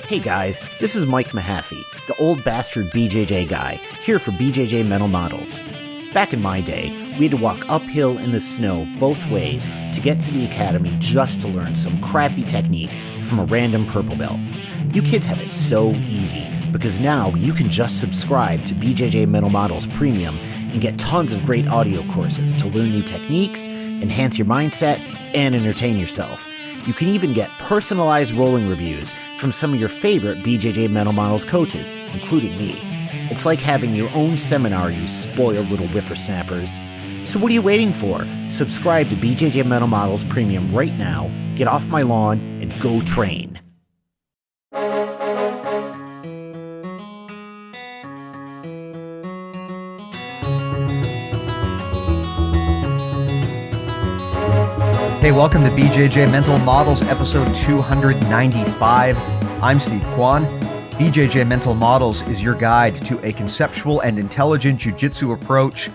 Hey guys, this is Mike Mahaffey, the old bastard BJJ guy, here for BJJ Mental Models. Back in my day, we had to walk uphill in the snow both ways to get to the academy just to learn some crappy technique from a random purple belt. You kids have it so easy because now you can just subscribe to BJJ Mental Models Premium and get tons of great audio courses to learn new techniques, enhance your mindset, and entertain yourself. You can even get personalized rolling reviews from some of your favorite BJJ Mental Models coaches, including me. It's like having your own seminar, you spoiled little whippersnappers. So what are you waiting for? Subscribe to BJJ Mental Models Premium right now, get off my lawn, and go train. Hey, welcome to BJJ Mental Models, episode 295. I'm Steve Kwan. BJJ Mental Models is your guide to a conceptual and intelligent jiu-jitsu approach.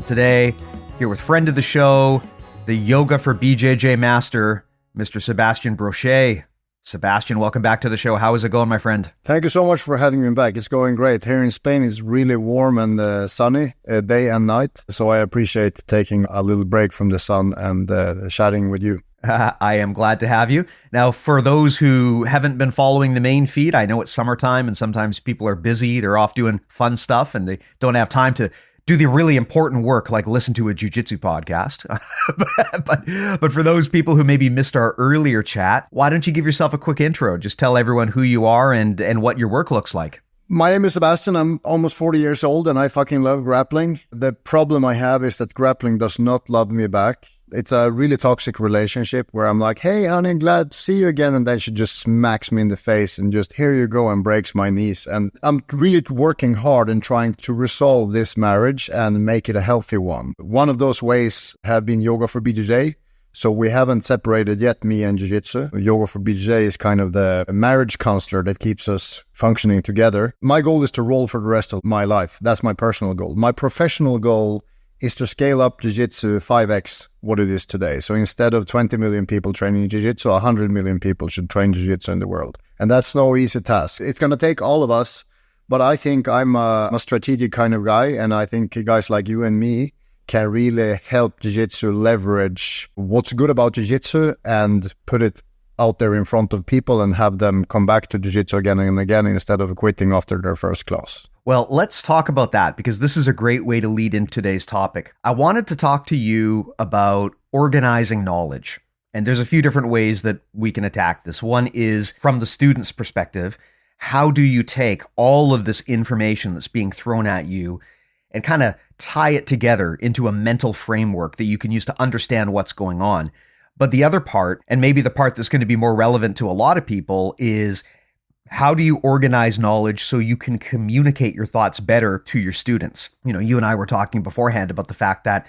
Today, here with friend of the show, the Yoga for BJJ master, Mr. Sebastian Brosche. Sebastian, welcome back to the show. How is it going, my friend? Thank you so much for having me back. It's going great. Here in Spain, it's really warm and sunny day and night. So I appreciate taking a little break from the sun and chatting with you. I am glad to have you. Now, for those who haven't been following the main feed, I know it's summertime and sometimes people are busy. They're off doing fun stuff and they don't have time to do the really important work like listen to a jiu-jitsu podcast. but for those people who maybe missed our earlier chat, why don't you give yourself a quick intro? Just tell everyone who you are and what your work looks like. My name is Sebastian. I'm almost 40 years old and I fucking love grappling. The problem I have is that grappling does not love me back. It's a really toxic relationship where I'm like, hey, honey, glad to see you again. And then she just smacks me in the face and just, here you go, and breaks my knees. And I'm really working hard and trying to resolve this marriage and make it a healthy one. One of those ways have been yoga for BJJ. So we haven't separated yet, me and Jiu-Jitsu. Yoga for BJJ is kind of the marriage counselor that keeps us functioning together. My goal is to roll for the rest of my life. That's my personal goal. My professional goal is to scale up Jiu-Jitsu 5x what it is today. So instead of 20 million people training Jiu-Jitsu, 100 million people should train Jiu-Jitsu in the world. And that's no easy task. It's going to take all of us, but I think I'm a strategic kind of guy, and I think guys like you and me can really help Jiu-Jitsu leverage what's good about Jiu-Jitsu and put it out there in front of people and have them come back to Jiu-Jitsu again and again instead of quitting after their first class. Well, let's talk about that because this is a great way to lead into today's topic. I wanted to talk to you about organizing knowledge. And there's a few different ways that we can attack this. One is from the student's perspective. How do you take all of this information that's being thrown at you and kind of tie it together into a mental framework that you can use to understand what's going on? But the other part, and maybe the part that's going to be more relevant to a lot of people, is how do you organize knowledge so you can communicate your thoughts better to your students? You know, you and I were talking beforehand about the fact that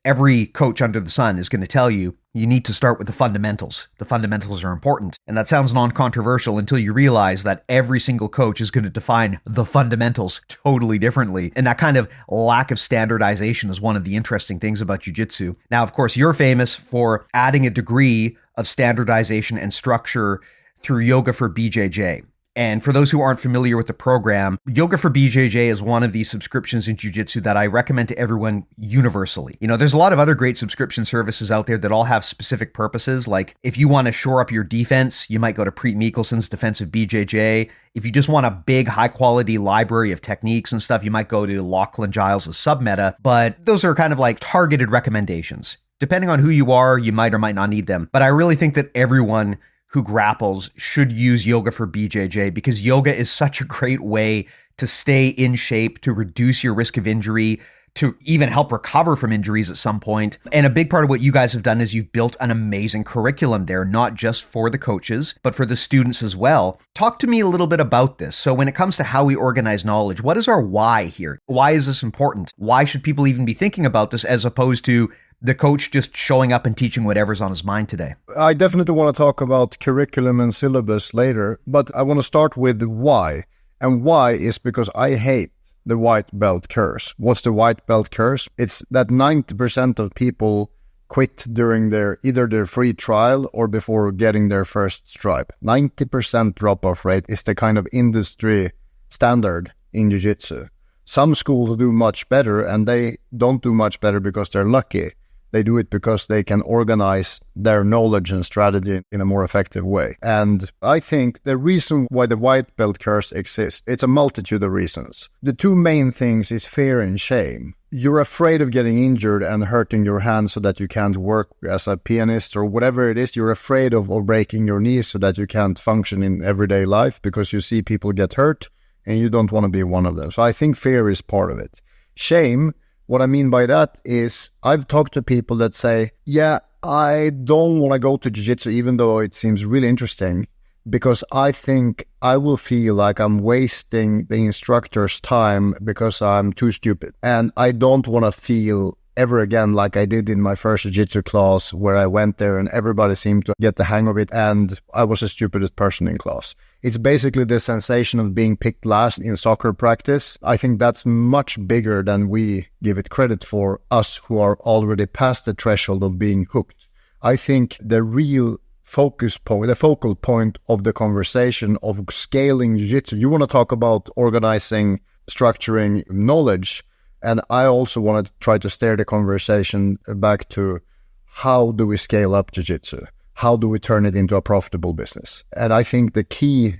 every coach under the sun is going to tell you, you need to start with the fundamentals. The fundamentals are important. And that sounds non-controversial until you realize that every single coach is going to define the fundamentals totally differently. And that kind of lack of standardization is one of the interesting things about jiu-jitsu. Now, of course, you're famous for adding a degree of standardization and structure through Yoga for BJJ. And for those who aren't familiar with the program, Yoga for BJJ is one of these subscriptions in jiu-jitsu that I recommend to everyone universally. You know, there's a lot of other great subscription services out there that all have specific purposes. Like if you want to shore up your defense, you might go to Preet Mikkelson's Defensive BJJ. If you just want a big, high-quality library of techniques and stuff, you might go to Lachlan Giles' Submeta. But those are kind of like targeted recommendations. Depending on who you are, you might or might not need them. But I really think that everyone who grapples should use Yoga for BJJ because yoga is such a great way to stay in shape, to reduce your risk of injury, to even help recover from injuries at some point. And a big part of what you guys have done is you've built an amazing curriculum there, not just for the coaches, but for the students as well. Talk to me a little bit about this. So when it comes to how we organize knowledge, what is our why here? Why is this important? Why should people even be thinking about this as opposed to the coach just showing up and teaching whatever's on his mind today? I definitely want to talk about curriculum and syllabus later, but I want to start with why. And why is because I hate the white belt curse. What's the white belt curse? It's that 90% of people quit during either their free trial or before getting their first stripe. 90% drop-off rate is the kind of industry standard in Jiu-Jitsu. Some schools do much better, and they don't do much better because they're lucky. They do it because they can organize their knowledge and strategy in a more effective way. And I think the reason why the white belt curse exists, it's a multitude of reasons. The two main things is fear and shame. You're afraid of getting injured and hurting your hand so that you can't work as a pianist or whatever it is. You're afraid of breaking your knees so that you can't function in everyday life because you see people get hurt and you don't want to be one of them. So I think fear is part of it. Shame, what I mean by that is I've talked to people that say, yeah, I don't want to go to Jiu-Jitsu even though it seems really interesting because I think I will feel like I'm wasting the instructor's time because I'm too stupid. And I don't want to feel ever again like I did in my first Jiu-Jitsu class where I went there and everybody seemed to get the hang of it and I was the stupidest person in class. It's basically the sensation of being picked last in soccer practice. I think that's much bigger than we give it credit for, us who are already past the threshold of being hooked. I think the real focus point, the focal point of the conversation of scaling Jiu-Jitsu, you want to talk about organizing, structuring knowledge. And I also want to try to steer the conversation back to how do we scale up Jiu-Jitsu? How do we turn it into a profitable business? And I think the key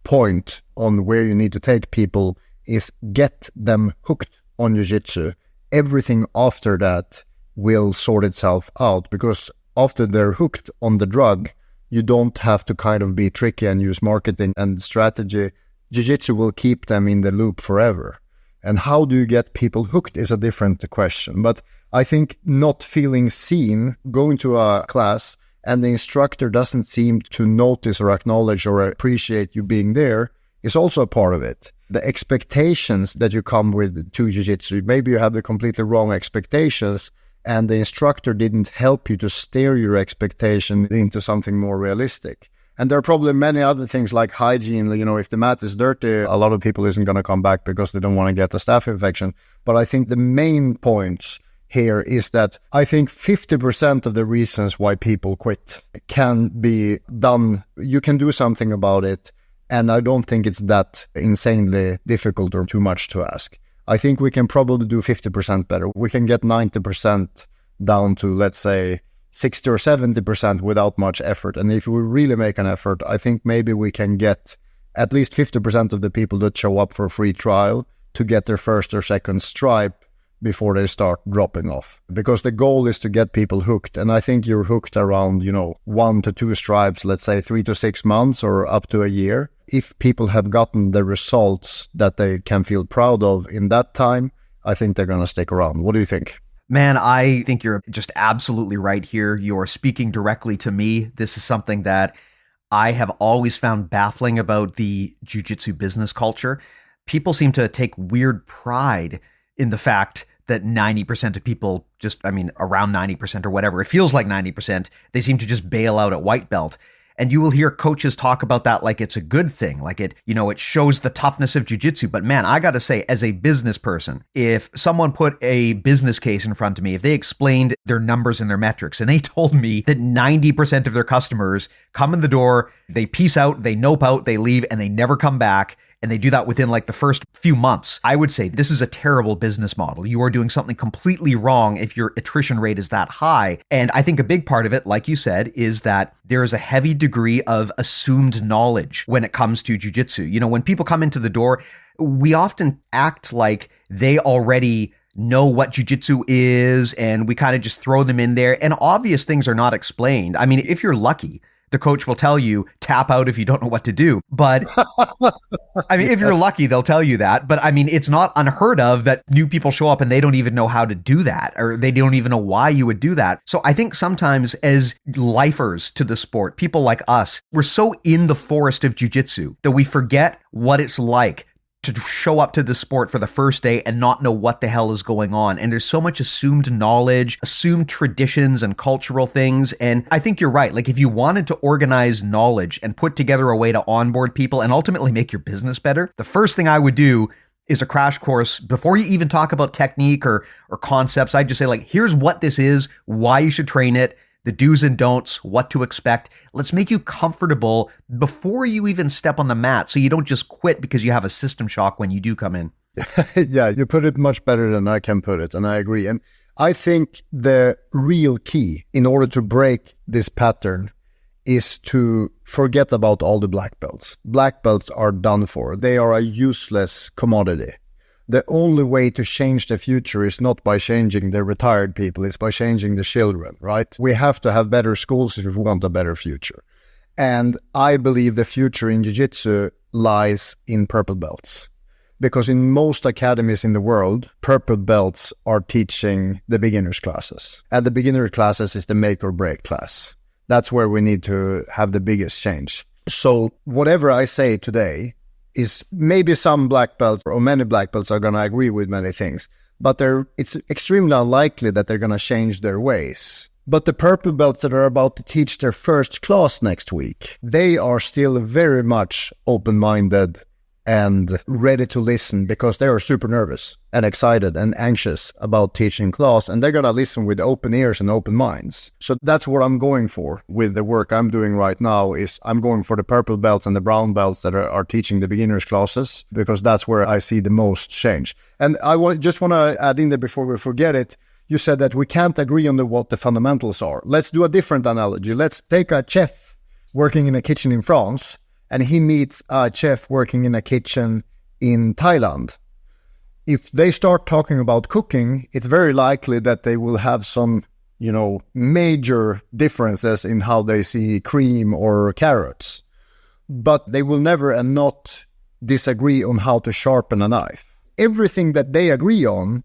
point on where you need to take people is get them hooked on Jiu-Jitsu. Everything after that will sort itself out because after they're hooked on the drug, you don't have to kind of be tricky and use marketing and strategy. Jiu-Jitsu will keep them in the loop forever. And how do you get people hooked is a different question. But I think not feeling seen, going to a class, and the instructor doesn't seem to notice or acknowledge or appreciate you being there is also a part of it. The expectations that you come with to Jiu-Jitsu, maybe you have the completely wrong expectations and the instructor didn't help you to steer your expectation into something more realistic. And there are probably many other things like hygiene. You know, if the mat is dirty, a lot of people isn't going to come back because they don't want to get a staph infection. But I think the main points here is that I think 50% of the reasons why people quit can be done. You can do something about it. And I don't think it's that insanely difficult or too much to ask. I think we can probably do 50% better. We can get 90% down to, let's say, 60 or 70% without much effort. And if we really make an effort, I think maybe we can get at least 50% of the people that show up for a free trial to get their first or second stripe before they start dropping off. Because the goal is to get people hooked. And I think you're hooked around, 1 to 2 stripes, let's say 3 to 6 months or up to a year. If people have gotten the results that they can feel proud of in that time, I think they're going to stick around. What do you think? Man, I think you're just absolutely right here. You're speaking directly to me. This is something that I have always found baffling about the jiu-jitsu business culture. People seem to take weird pride in the fact that 90% of people around 90% or whatever, it feels like 90%, they seem to just bail out at white belt. And you will hear coaches talk about that like it's a good thing, like it shows the toughness of jiu-jitsu. But man, I got to say, as a business person, if someone put a business case in front of me, if they explained their numbers and their metrics, and they told me that 90% of their customers come in the door, they peace out, they nope out, they leave, and they never come back, and they do that within like the first few months, I would say this is a terrible business model. You are doing something completely wrong if your attrition rate is that high. And I think a big part of it, like you said, is that there is a heavy degree of assumed knowledge when it comes to jiu-jitsu. When people come into the door, we often act like they already know what jiu-jitsu is, and we kind of just throw them in there, and obvious things are not explained. I mean, if you're lucky, the coach will tell you, tap out if you don't know what to do. But I mean, if you're lucky, they'll tell you that. But I mean, it's not unheard of that new people show up and they don't even know how to do that, or they don't even know why you would do that. So I think sometimes as lifers to the sport, people like us, we're so in the forest of jiu-jitsu that we forget what it's like to show up to the sport for the first day and not know what the hell is going on. And there's so much assumed knowledge, assumed traditions and cultural things. And I think you're right. Like if you wanted to organize knowledge and put together a way to onboard people and ultimately make your business better, the first thing I would do is a crash course. Before you even talk about technique or concepts, I just say, like, here's what this is, why you should train it, the do's and don'ts, what to expect. Let's make you comfortable before you even step on the mat, so you don't just quit because you have a system shock when you do come in. Yeah, you put it much better than I can put it, and I agree. And I think the real key in order to break this pattern is to forget about all the black belts. Black belts are done for. They are a useless commodity. The only way to change the future is not by changing the retired people, it's by changing the children, right? We have to have better schools if we want a better future. And I believe the future in Jiu-Jitsu lies in purple belts. Because in most academies in the world, purple belts are teaching the beginners classes. And the beginner classes is the make or break class. That's where we need to have the biggest change. So whatever I say today is maybe some black belts or many black belts are going to agree with many things, but it's extremely unlikely that they're going to change their ways. But the purple belts that are about to teach their first class next week, they are still very much open-minded and ready to listen because they are super nervous and excited and anxious about teaching class, and they're going to listen with open ears and open minds. So that's what I'm going for with the work I'm doing right now. Is I'm going for the purple belts and the brown belts that are teaching the beginners classes, because that's where I see the most change. And I just want to add in there before we forget it. You said that we can't agree on what the fundamentals are. Let's do a different analogy. Let's take a chef working in a kitchen in France, and he meets a chef working in a kitchen in Thailand. If they start talking about cooking, it's very likely that they will have some, major differences in how they see cream or carrots. But they will never and not disagree on how to sharpen a knife. Everything that they agree on,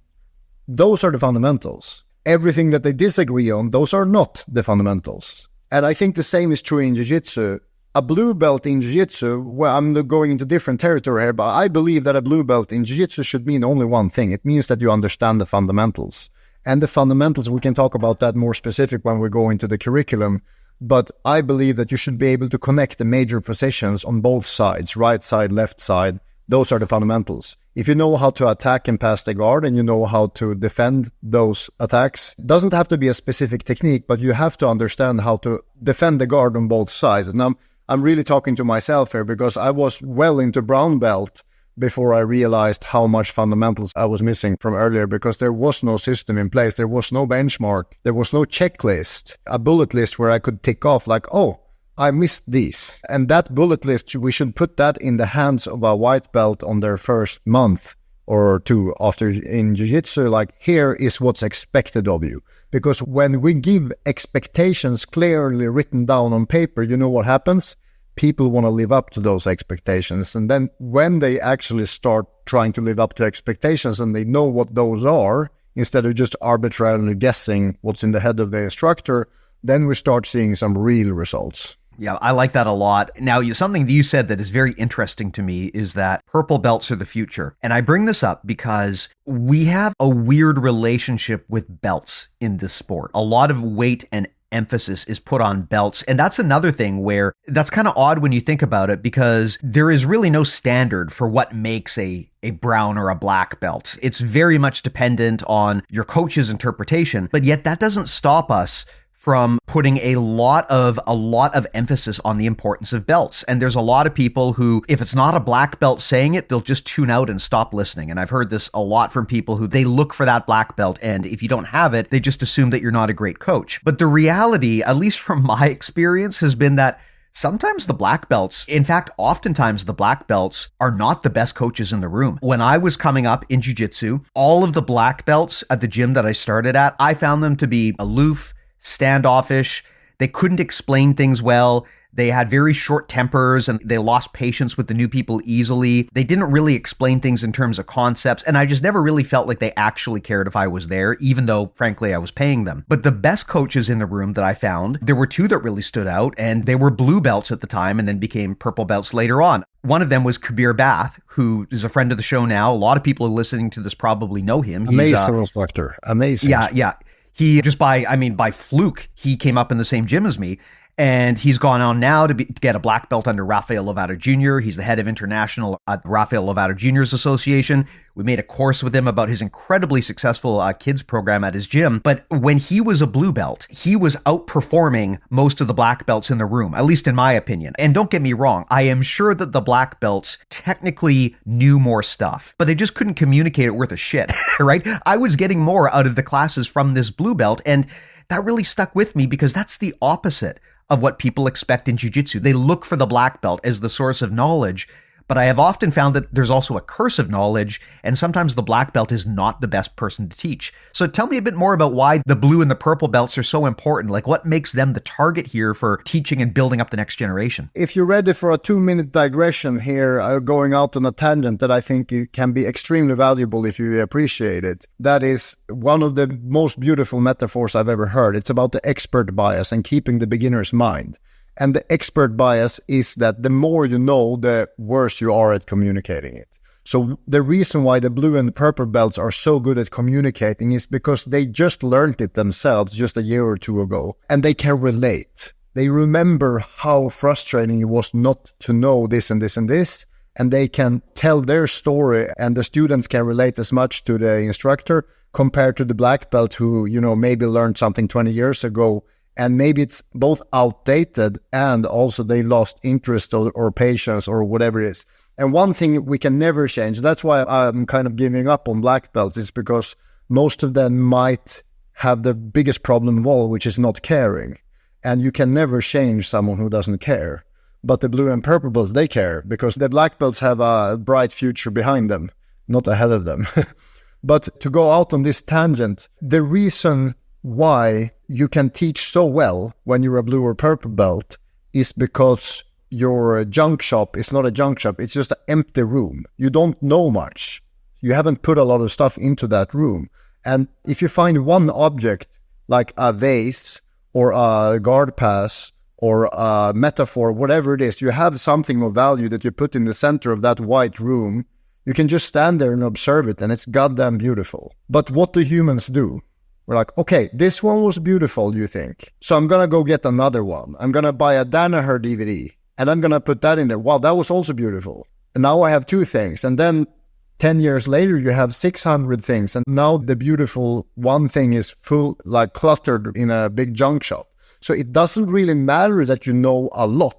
those are the fundamentals. Everything that they disagree on, those are not the fundamentals. And I think the same is true in Jiu-Jitsu. A blue belt in Jiu-Jitsu, well, I'm going into different territory here, but I believe that a blue belt in Jiu-Jitsu should mean only one thing. It means that you understand the fundamentals. And the fundamentals, we can talk about that more specific when we go into the curriculum, but I believe that you should be able to connect the major positions on both sides, right side, left side. Those are the fundamentals. If you know how to attack and pass the guard, and you know how to defend those attacks, it doesn't have to be a specific technique, but you have to understand how to defend the guard on both sides. And I'm really talking to myself here, because I was well into brown belt before I realized how much fundamentals I was missing from earlier, because there was no system in place. There was no benchmark. There was no checklist, a bullet list where I could tick off like, oh, I missed these. And that bullet list, we should put that in the hands of a white belt on their first month or two after in Jiu-Jitsu, like, here is what's expected of you. Because when we give expectations clearly written down on paper, you know what happens? People want to live up to those expectations. And then when they actually start trying to live up to expectations and they know what those are, instead of just arbitrarily guessing what's in the head of the instructor, then we start seeing some real results. Yeah, I like that a lot. Now, something that you said that is very interesting to me is that purple belts are the future. And I bring this up because we have a weird relationship with belts in this sport. A lot of weight and emphasis is put on belts. And that's another thing where that's kind of odd when you think about it, because there is really no standard for what makes a brown or a black belt. It's very much dependent on your coach's interpretation, but yet that doesn't stop us from putting a lot of emphasis on the importance of belts. And there's a lot of people who, if it's not a black belt saying it, they'll just tune out and stop listening. And I've heard this a lot from people who they look for that black belt, and if you don't have it, they just assume that you're not a great coach. But the reality, at least from my experience, has been that sometimes the black belts, in fact, oftentimes the black belts are not the best coaches in the room. When I was coming up in Jiu-Jitsu, all of the black belts at the gym that I started at, I found them to be aloof, standoffish. They couldn't explain things well. They had very short tempers and they lost patience with the new people easily. They didn't really explain things in terms of concepts. And I just never really felt like they actually cared if I was there, even though, frankly, I was paying them. But the best coaches in the room that I found, there were two that really stood out, and they were blue belts at the time and then became purple belts later on. One of them was Kabir Bath, who is a friend of the show now. A lot of people listening to this probably know him. Amazing instructor. Amazing. Yeah. He just by fluke, he came up in the same gym as me. And he's gone on now to get a black belt under Rafael Lovato Jr. He's the head of international at Rafael Lovato Jr.'s Association. We made a course with him about his incredibly successful kids program at his gym. But when he was a blue belt, he was outperforming most of the black belts in the room, at least in my opinion. And don't get me wrong, I am sure that the black belts technically knew more stuff, but they just couldn't communicate it worth a shit, right? I was getting more out of the classes from this blue belt, and that really stuck with me because that's the opposite of what people expect in jiu-jitsu. They look for the black belt as the source of knowledge, but I have often found that there's also a curse of knowledge, and sometimes the black belt is not the best person to teach. So tell me a bit more about why the blue and the purple belts are so important. Like, what makes them the target here for teaching and building up the next generation? If you're ready for a 2-minute digression here, going out on a tangent that I think it can be extremely valuable if you appreciate it, that is one of the most beautiful metaphors I've ever heard. It's about the expert bias and keeping the beginner's mind. And the expert bias is that the more you know, the worse you are at communicating it. So the reason why the blue and the purple belts are so good at communicating is because they just learned it themselves just a year or two ago, and they can relate. They remember how frustrating it was not to know this and this and this, and they can tell their story, and the students can relate as much to the instructor compared to the black belt who, maybe learned something 20 years ago. And maybe it's both outdated and also they lost interest or patience or whatever it is. And one thing we can never change, that's why I'm kind of giving up on black belts, is because most of them might have the biggest problem of all, which is not caring. And you can never change someone who doesn't care. But the blue and purple belts, they care because the black belts have a bright future behind them, not ahead of them. But to go out on this tangent, the reason why you can teach so well when you're a blue or purple belt is because your junk shop is not a junk shop. It's just an empty room. You don't know much. You haven't put a lot of stuff into that room. And if you find one object like a vase or a guard pass or a metaphor, whatever it is, you have something of value that you put in the center of that white room, you can just stand there and observe it, and it's goddamn beautiful. But what do humans do? We're like, okay, this one was beautiful, you think? So I'm going to go get another one. I'm going to buy a Danaher DVD, and I'm going to put that in there. Wow, that was also beautiful. And now I have 2 things. And then 10 years later, you have 600 things. And now the beautiful one thing is full, like cluttered in a big junk shop. So it doesn't really matter that you know a lot.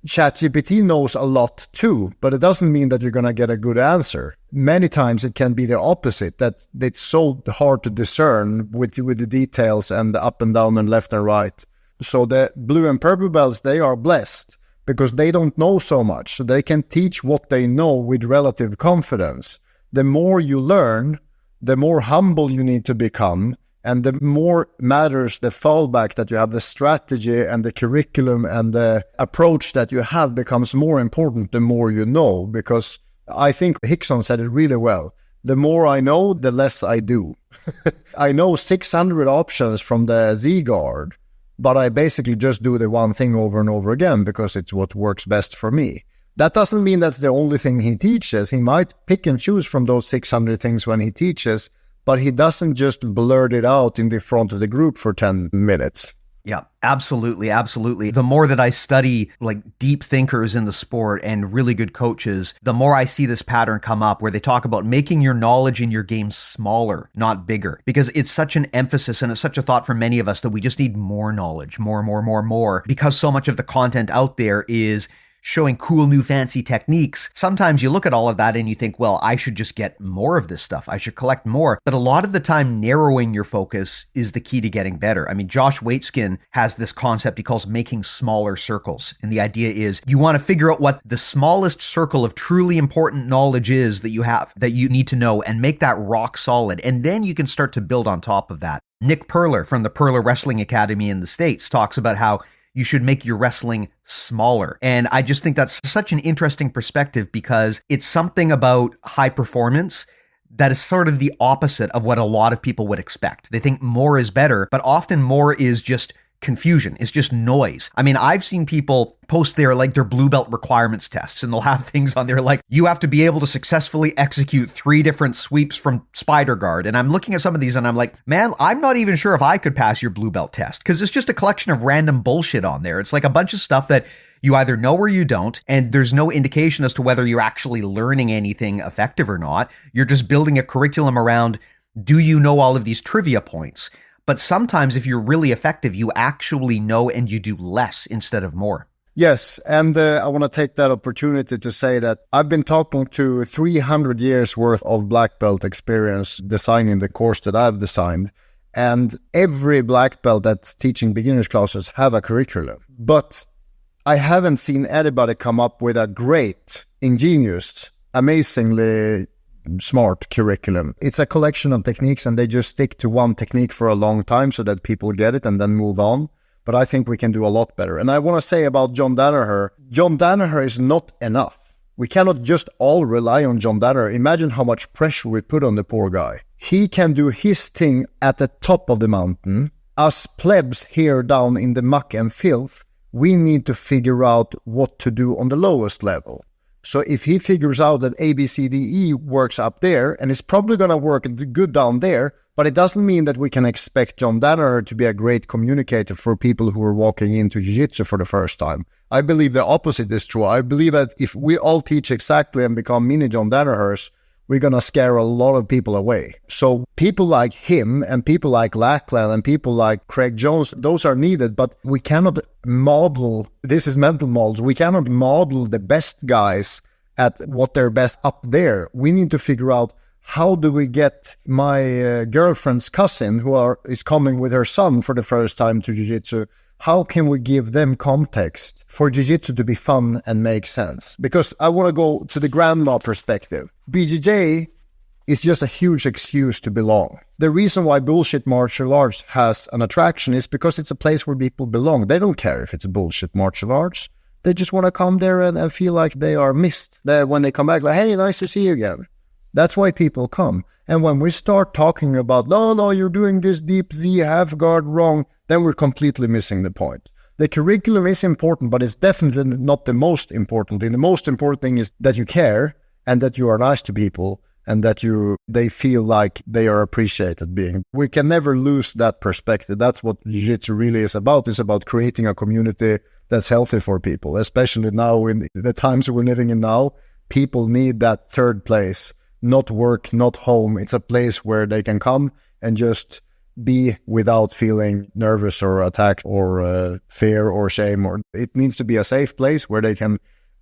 ChatGPT knows a lot too, but it doesn't mean that you're going to get a good answer. Many times it can be the opposite, that it's so hard to discern with the details and the up and down and left and right. So the blue and purple belts, they are blessed because they don't know so much. So they can teach what they know with relative confidence. The more you learn, the more humble you need to become. And the more matters the fallback that you have, the strategy and the curriculum and the approach that you have becomes more important the more you know. Because I think Hickson said it really well. The more I know, the less I do. I know 600 options from the Z-Guard, but I basically just do the one thing over and over again because it's what works best for me. That doesn't mean that's the only thing he teaches. He might pick and choose from those 600 things when he teaches, but he doesn't just blurt it out in the front of the group for 10 minutes. Yeah, absolutely. Absolutely. The more that I study like deep thinkers in the sport and really good coaches, the more I see this pattern come up where they talk about making your knowledge in your game smaller, not bigger, because it's such an emphasis and it's such a thought for many of us that we just need more knowledge, more, because so much of the content out there is showing cool new fancy techniques. Sometimes you look at all of that and you think, well, I should just get more of this stuff. I should collect more. But a lot of the time, narrowing your focus is the key to getting better. I mean, Josh Waitskin has this concept he calls making smaller circles. And the idea is you want to figure out what the smallest circle of truly important knowledge is that you have, that you need to know, and make that rock solid. And then you can start to build on top of that. Nick Perler from the Perler Wrestling Academy in the States talks about how you should make your wrestling smaller. And I just think that's such an interesting perspective because it's something about high performance that is sort of the opposite of what a lot of people would expect. They think more is better, but often more is just confusion. It's just noise. I mean, I've seen people post their blue belt requirements tests, and they'll have things on there like, you have to be able to successfully execute 3 different sweeps from spider guard. And I'm looking at some of these and I'm like, man, I'm not even sure if I could pass your blue belt test, because it's just a collection of random bullshit on there. It's like a bunch of stuff that you either know or you don't, and there's no indication as to whether you're actually learning anything effective or not. You're just building a curriculum around, do you know all of these trivia points? But sometimes if you're really effective, you actually know and you do less instead of more. Yes, and I want to take that opportunity to say that I've been talking to 300 years worth of black belt experience designing the course that I've designed. And every black belt that's teaching beginners classes have a curriculum. But I haven't seen anybody come up with a great, ingenious, amazingly smart curriculum. It's a collection of techniques and they just stick to one technique for a long time so that people get it and then move on. But I think we can do a lot better. And I want to say about John Danaher is not enough. We cannot just all rely on John Danaher. Imagine how much pressure we put on the poor guy. He can do his thing at the top of the mountain. Us plebs here down in the muck and filth, we need to figure out what to do on the lowest level. So if he figures out that A, B, C, D, E works up there, and it's probably going to work good down there, but it doesn't mean that we can expect John Danaher to be a great communicator for people who are walking into Jiu-Jitsu for the first time. I believe the opposite is true. I believe that if we all teach exactly and become mini John Danahers, we're going to scare a lot of people away. So people like him and people like Lackland and people like Craig Jones, those are needed, but we cannot model, this is mental models, we cannot model the best guys at what they're best up there. We need to figure out, how do we get my girlfriend's cousin who is coming with her son for the first time to Jiu-Jitsu? How can we give them context for Jiu-Jitsu to be fun and make sense? Because I want to go to the grandma perspective. BJJ is just a huge excuse to belong. The reason why bullshit martial arts has an attraction is because it's a place where people belong. They don't care if it's a bullshit martial arts. They just want to come there and feel like they are missed. When they come back, like, hey, nice to see you again. That's why people come. And when we start talking about, no, you're doing this deep Z half guard wrong, then we're completely missing the point. The curriculum is important, but it's definitely not the most important thing. The most important thing is that you care and that you are nice to people and that they feel like they are appreciated being. We can never lose that perspective. That's what Jiu-Jitsu really is about. It's about creating a community that's healthy for people, especially now in the times we're living in now. People need that third place. Not work, not home. It's a place where they can come and just be without feeling nervous or attacked or fear or shame. Or it needs to be a safe place where they can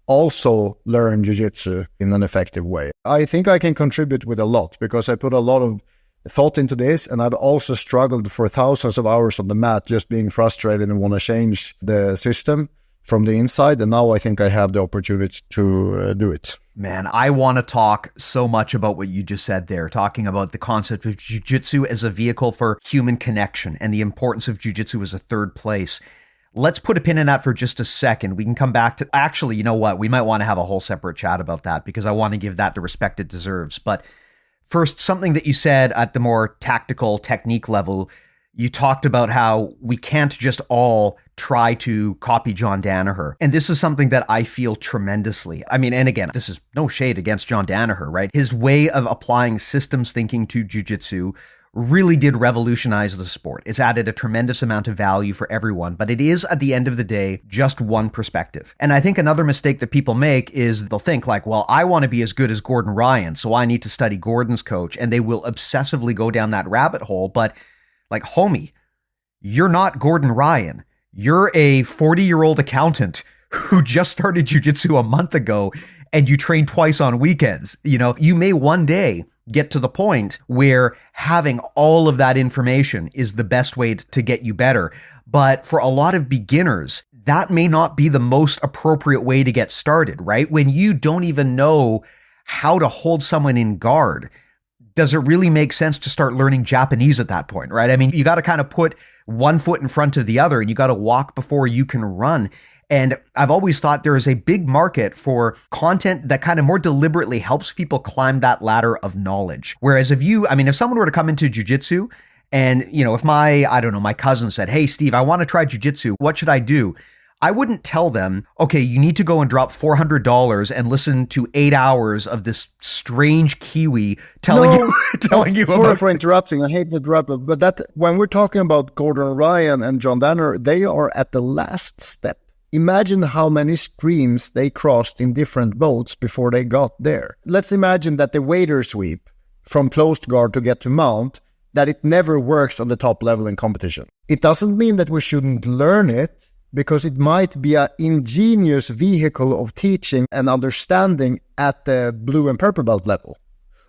also learn Jiu-Jitsu in an effective way. I think I can contribute with a lot because I put a lot of thought into this, and I've also struggled for thousands of hours on the mat just being frustrated and want to change the system from the inside, and now I think I have the opportunity to do it. Man, I want to talk so much about what you just said there, talking about the concept of Jiu-Jitsu as a vehicle for human connection and the importance of Jiu-Jitsu as a third place. Let's put a pin in that for just a second. We can come back to, actually, you know what? We might want to have a whole separate chat about that because I want to give that the respect it deserves. But first, something that you said at the more tactical technique level, you talked about how we can't just all try to copy John Danaher. And this is something that I feel tremendously. I mean, and again, this is no shade against John Danaher, right? His way of applying systems thinking to Jiu-Jitsu really did revolutionize the sport. It's added a tremendous amount of value for everyone, but it is, at the end of the day, just one perspective. And I think another mistake that people make is they'll think like, well, I want to be as good as Gordon Ryan, so I need to study Gordon's coach, and they will obsessively go down that rabbit hole. But like, homie, you're not Gordon Ryan. You're a 40-year-old accountant who just started jiu-jitsu a month ago and you train twice on weekends. You know, you may one day get to the point where having all of that information is the best way to get you better. But for a lot of beginners, that may not be the most appropriate way to get started, right? When you don't even know how to hold someone in guard, does it really make sense to start learning Japanese at that point, right? I mean, you got to kind of put one foot in front of the other and you got to walk before you can run. And I've always thought there is a big market for content that kind of more deliberately helps people climb that ladder of knowledge. Whereas if someone were to come into jiu-jitsu And, if my cousin said, hey, Steve, I want to try jiu-jitsu. What should I do? I wouldn't tell them, okay, you need to go and drop $400 and listen to 8 hours of this strange Kiwi telling you Sorry about. for interrupting. I hate to interrupt, but that when we're talking about Gordon Ryan and John Danner, they are at the last step. Imagine how many streams they crossed in different boats before they got there. Let's imagine that the waiter sweep from closed guard to get to mount, that it never works on the top level in competition. It doesn't mean that we shouldn't learn it, because it might be an ingenious vehicle of teaching and understanding at the blue and purple belt level.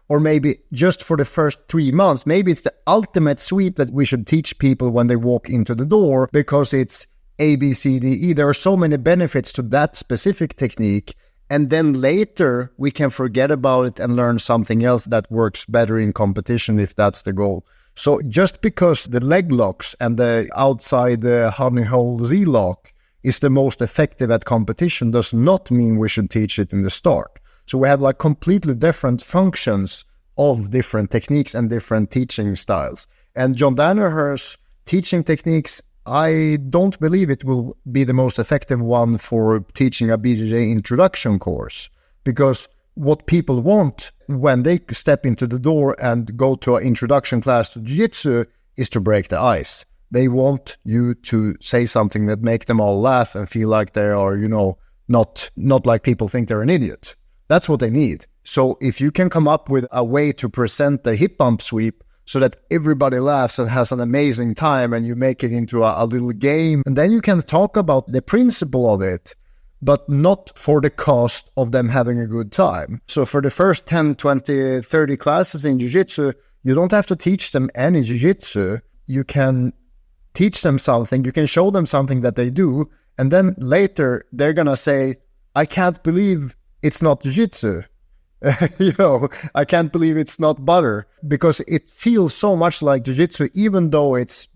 Or maybe just for the first 3 months, maybe it's the ultimate sweep that we should teach people when they walk into the door, because it's A, B, C, D, E. There are so many benefits to that specific technique. And then later we can forget about it and learn something else that works better in competition if that's the goal. So just because the leg locks and the outside honey hole Z lock is the most effective at competition does not mean we should teach it in the start. So we have completely different functions of different techniques and different teaching styles. And John Danaher's teaching techniques, I don't believe it will be the most effective one for teaching a BJJ introduction course, because what people want when they step into the door and go to an introduction class to Jiu-Jitsu is to break the ice. They want you to say something that make them all laugh and feel like they are, not like people think they're an idiot. That's what they need. So if you can come up with a way to present the hip bump sweep so that everybody laughs and has an amazing time, and you make it into a little game, and then you can talk about the principle of it, but not for the cost of them having a good time. So for the first 10, 20, 30 classes in Jiu-Jitsu, you don't have to teach them any Jiu-Jitsu. You can teach them something, you can show them something that they do, and then later they're going to say, I can't believe it's not Jiu-Jitsu. I can't believe it's not butter, because it feels so much like Jiu-Jitsu, even though it's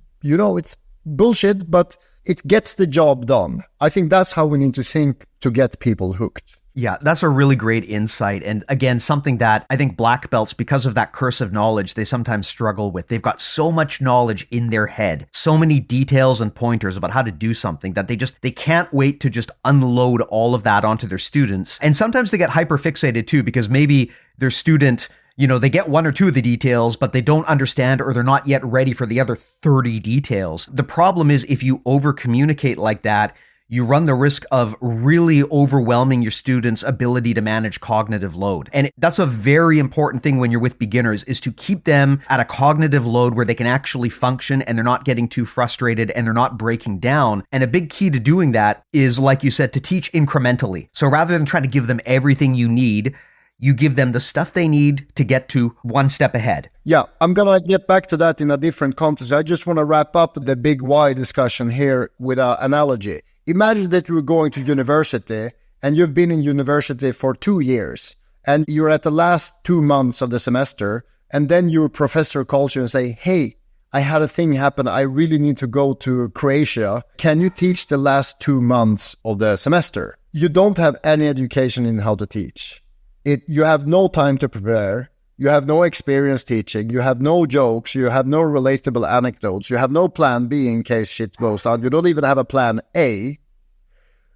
bullshit, but it gets the job done. I think that's how we need to think to get people hooked. Yeah, that's a really great insight. And again, something that I think black belts, because of that curse of knowledge, they sometimes struggle with. They've got so much knowledge in their head, so many details and pointers about how to do something that they can't wait to just unload all of that onto their students. And sometimes they get hyper fixated too, because maybe their student, they get one or two of the details, but they don't understand, or they're not yet ready for the other 30 details. The problem is, if you over communicate like that, you run the risk of really overwhelming your students' ability to manage cognitive load. And that's a very important thing when you're with beginners, is to keep them at a cognitive load where they can actually function and they're not getting too frustrated and they're not breaking down. And a big key to doing that is, like you said, to teach incrementally. So rather than trying to give them everything you need, you give them the stuff they need to get to one step ahead. Yeah, I'm going to get back to that in a different context. I just want to wrap up the big why discussion here with an analogy. Imagine that you're going to university and you've been in university for 2 years and you're at the last 2 months of the semester, and then your professor calls you and say, hey, I had a thing happen. I really need to go to Croatia. Can you teach the last 2 months of the semester? You don't have any education in how to teach. You have no time to prepare. You have no experience teaching. You have no jokes. You have no relatable anecdotes. You have no plan B in case shit goes down. You don't even have a plan A.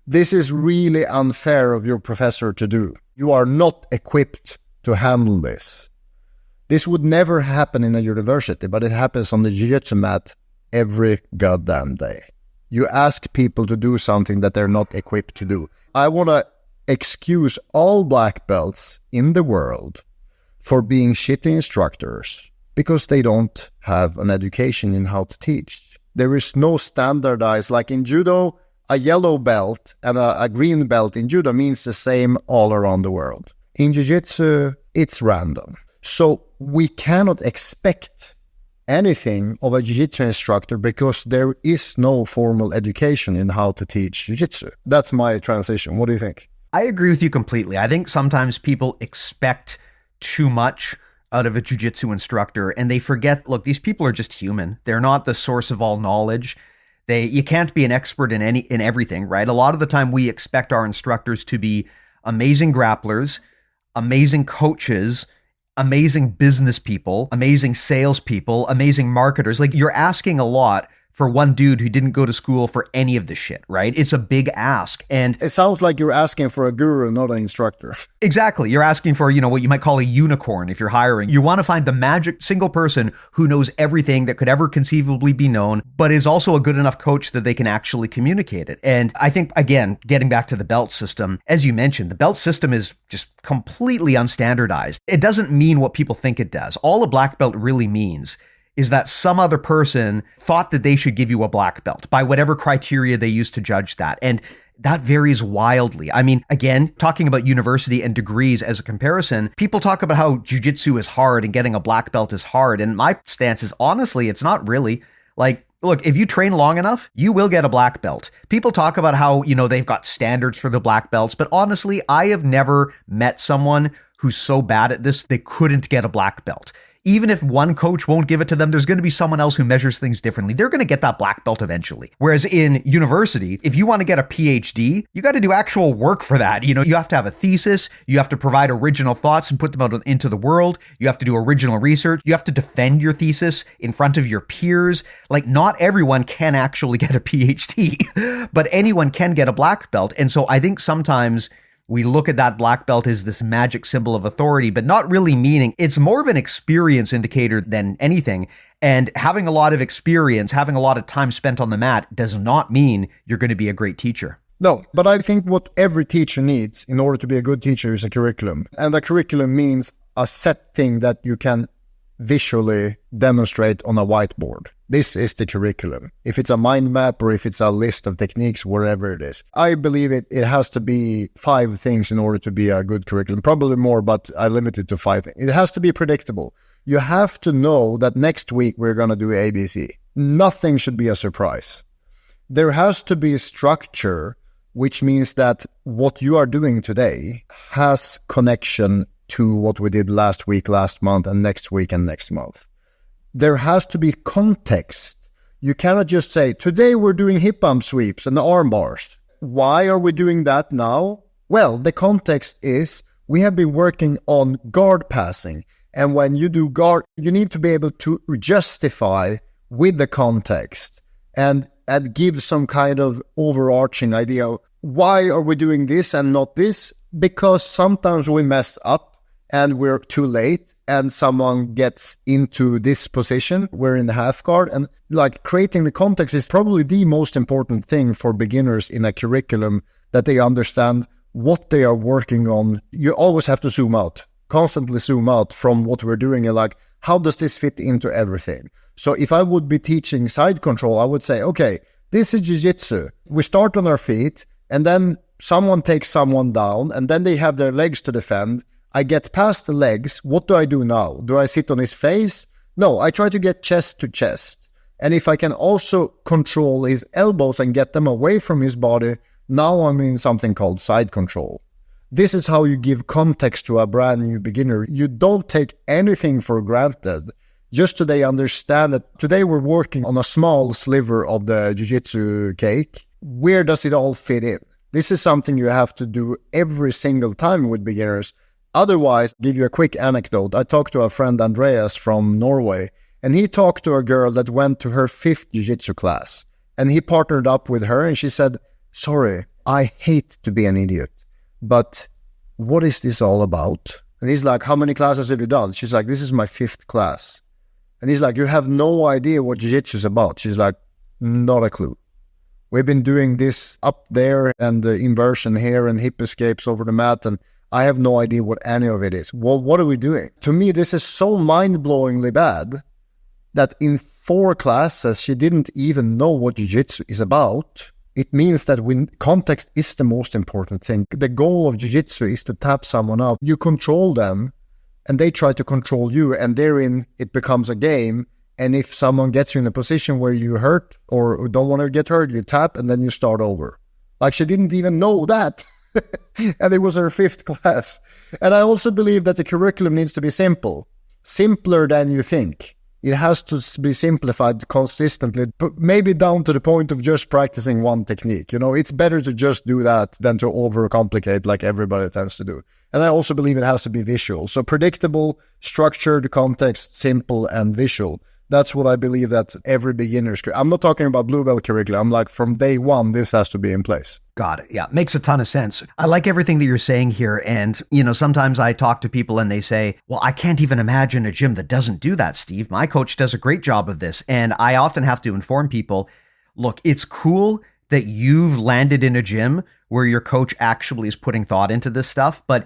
This is really unfair of your professor to do. You are not equipped to handle this. This would never happen in a university, but it happens on the jiu-jitsu mat every goddamn day. You ask people to do something that they're not equipped to do. I want to excuse all black belts in the world for being shitty instructors because they don't have an education in how to teach. There is no standardized, like in judo, a yellow belt and a green belt in judo means the same all around the world. In jiu-jitsu, it's random. So we cannot expect anything of a jiu-jitsu instructor because there is no formal education in how to teach jiu-jitsu. That's my transition. What do you think? I agree with you completely. I think sometimes people expect too much out of a jiu-jitsu instructor and they forget, look, these people are just human. They're not the source of all knowledge. You can't be an expert in everything, right? A lot of the time we expect our instructors to be amazing grapplers, amazing coaches, amazing business people, amazing salespeople, amazing marketers. Like, you're asking a lot for one dude who didn't go to school for any of this shit, right? It's a big ask. And it sounds like you're asking for a guru, not an instructor. Exactly. You're asking for, what you might call a unicorn if you're hiring. You want to find the magic single person who knows everything that could ever conceivably be known, but is also a good enough coach that they can actually communicate it. And I think, again, getting back to the belt system, as you mentioned, the belt system is just completely unstandardized. It doesn't mean what people think it does. All a black belt really means is that some other person thought that they should give you a black belt by whatever criteria they used to judge that. And that varies wildly. I mean, again, talking about university and degrees as a comparison, people talk about how jiu-jitsu is hard and getting a black belt is hard. And my stance is, honestly, it's not really. Like, look, if you train long enough, you will get a black belt. People talk about how, they've got standards for the black belts, but honestly, I have never met someone who's so bad at this, they couldn't get a black belt. Even if one coach won't give it to them, there's going to be someone else who measures things differently. They're going to get that black belt eventually. Whereas in university, if you want to get a PhD, you got to do actual work for that. You have to have a thesis. You have to provide original thoughts and put them out into the world. You have to do original research. You have to defend your thesis in front of your peers. Like, not everyone can actually get a PhD, but anyone can get a black belt. And so I think sometimes we look at that black belt as this magic symbol of authority, but not really meaning it's more of an experience indicator than anything. And having a lot of experience, having a lot of time spent on the mat does not mean you're going to be a great teacher. No, but I think what every teacher needs in order to be a good teacher is a curriculum. And the curriculum means a set thing that you can visually demonstrate on a whiteboard. This is the curriculum. If it's a mind map or if it's a list of techniques, whatever it is. I believe it has to be 5 things in order to be a good curriculum. Probably more, but I limit it to 5 things. It has to be predictable. You have to know that next week we're going to do ABC. Nothing should be a surprise. There has to be a structure, which means that what you are doing today has connection to what we did last week, last month, and next week and next month. There has to be context. You cannot just say, today we're doing hip bump sweeps and arm bars. Why are we doing that now? Well, the context is we have been working on guard passing. And when you do guard, you need to be able to justify with the context and give some kind of overarching idea of why are we doing this and not this? Because sometimes we mess up and we're too late and someone gets into this position, we're in the half guard, and like creating the context is probably the most important thing for beginners in a curriculum, that they understand what they are working on. You always have to zoom out, constantly zoom out from what we're doing and like, how does this fit into everything? So if I would be teaching side control, I would say, okay, this is jiu-jitsu. We start on our feet and then someone takes someone down and then they have their legs to defend. I get past the legs. What do I do now? Do I sit on his face? No, I try to get chest to chest. And if I can also control his elbows and get them away from his body, now I'm in something called side control. This is how you give context to a brand new beginner. You don't take anything for granted. Just so they understand that today we're working on a small sliver of the jiu-jitsu cake. Where does it all fit in? This is something you have to do every single time with beginners. Otherwise, I'll give you a quick anecdote. I talked to a friend, Andreas from Norway, and he talked to a girl that went to her 5th jiu-jitsu class. And he partnered up with her and she said, sorry, I hate to be an idiot, but what is this all about? And he's like, how many classes have you done? She's like, this is my 5th class. And he's like, you have no idea what jiu-jitsu is about. She's like, not a clue. We've been doing this up there and the inversion here and hip escapes over the mat, and I have no idea what any of it is. Well, what are we doing? To me, this is so mind-blowingly bad that in 4 classes, she didn't even know what jiu-jitsu is about. It means that context is the most important thing. The goal of jiu-jitsu is to tap someone out. You control them, and they try to control you, and therein it becomes a game. And if someone gets you in a position where you hurt or don't want to get hurt, you tap, and then you start over. Like, she didn't even know that. And it was her 5th class. And I also believe that the curriculum needs to be simple. Simpler than you think. it has to be simplified consistently, but maybe down to the point of just practicing one technique. It's better to just do that than to overcomplicate like everybody tends to do. And I also believe it has to be visual. So predictable, structured, context, simple, and visual. That's what I believe that every beginner's... I'm not talking about blue belt curriculum. I'm like, from day one, this has to be in place. Got it. Yeah, makes a ton of sense. I like everything that you're saying here. And, sometimes I talk to people and they say, well, I can't even imagine a gym that doesn't do that, Steve. My coach does a great job of this. And I often have to inform people, look, it's cool that you've landed in a gym where your coach actually is putting thought into this stuff. But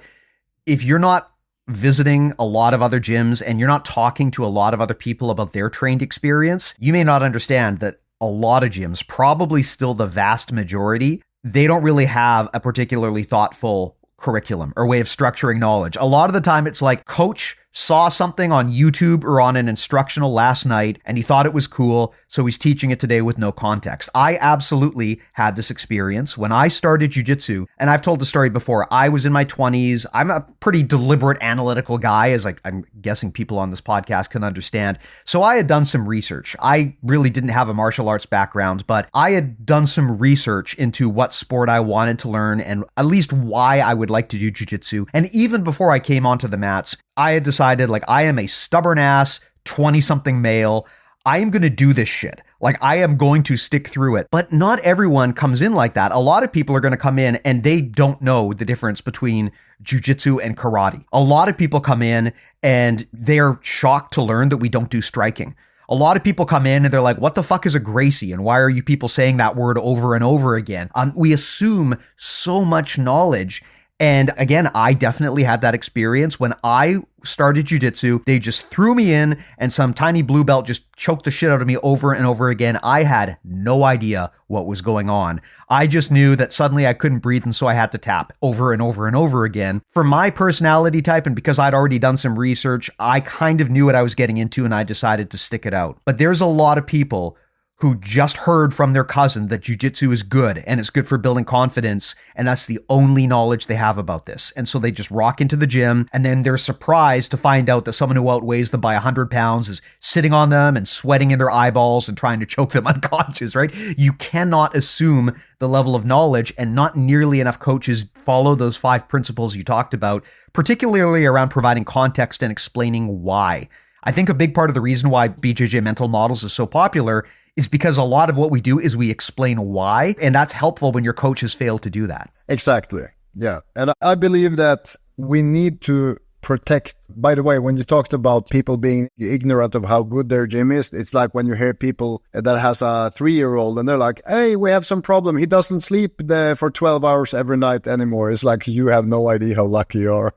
if you're not visiting a lot of other gyms and you're not talking to a lot of other people about their trained experience, you may not understand that a lot of gyms, probably still the vast majority, they don't really have a particularly thoughtful curriculum or way of structuring knowledge. A lot of the time it's like coach saw something on YouTube or on an instructional last night and he thought it was cool, so he's teaching it today with no context. I absolutely had this experience when I started jiu-jitsu, and I've told the story before. I was in my 20s. I'm a pretty deliberate analytical guy, as I'm guessing people on this podcast can understand. So I had done some research. I really didn't have a martial arts background, but I had done some research into what sport I wanted to learn and at least why I would like to do jiu-jitsu. And even before I came onto the mats, I had decided, I am a stubborn ass 20-something male. I am going to do this shit. I am going to stick through it. But not everyone comes in like that. A lot of people are going to come in and they don't know the difference between jiu-jitsu and karate. A lot of people come in and they're shocked to learn that we don't do striking. A lot of people come in and they're like, what the fuck is a Gracie? And why are you people saying that word over and over again? We assume so much knowledge. And again, I definitely had that experience. When I started jiu-jitsu, they just threw me in and some tiny blue belt just choked the shit out of me over and over again. I had no idea what was going on. I just knew that suddenly I couldn't breathe, and so I had to tap over and over and over again. For my personality type, and because I'd already done some research, I kind of knew what I was getting into and I decided to stick it out. But there's a lot of people who just heard from their cousin that jiu-jitsu is good and it's good for building confidence, and that's the only knowledge they have about this. And so they just rock into the gym, and then they're surprised to find out that someone who outweighs them by 100 pounds is sitting on them and sweating in their eyeballs and trying to choke them unconscious, right? You cannot assume the level of knowledge, and not nearly enough coaches follow those 5 principles you talked about, particularly around providing context and explaining why. I think a big part of the reason why BJJ Mental Models is so popular is because a lot of what we do is we explain why, and that's helpful when your coach has failed to do that. Exactly. Yeah. And I believe that we need to protect. By the way, when you talked about people being ignorant of how good their gym is, it's like when you hear people that has a 3-year-old and they're like, hey, we have some problem. He doesn't sleep for 12 hours every night anymore. It's like, you have no idea how lucky you are.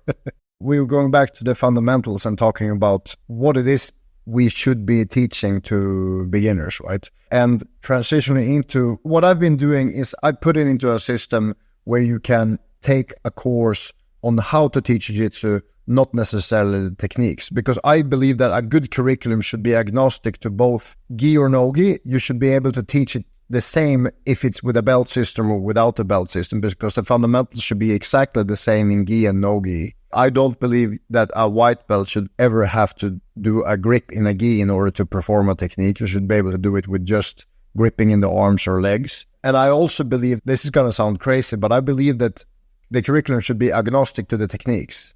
We were going back to the fundamentals and talking about what it is we should be teaching to beginners, right? And transitioning into what I've been doing is I put it into a system where you can take a course on how to teach jiu-jitsu, not necessarily the techniques, because I believe that a good curriculum should be agnostic to both gi or no gi. You should be able to teach it the same if it's with a belt system or without a belt system, because the fundamentals should be exactly the same in gi and no gi. I don't believe that a white belt should ever have to do a grip in a gi in order to perform a technique. You should be able to do it with just gripping in the arms or legs. And I also believe, this is going to sound crazy, but I believe that the curriculum should be agnostic to the techniques.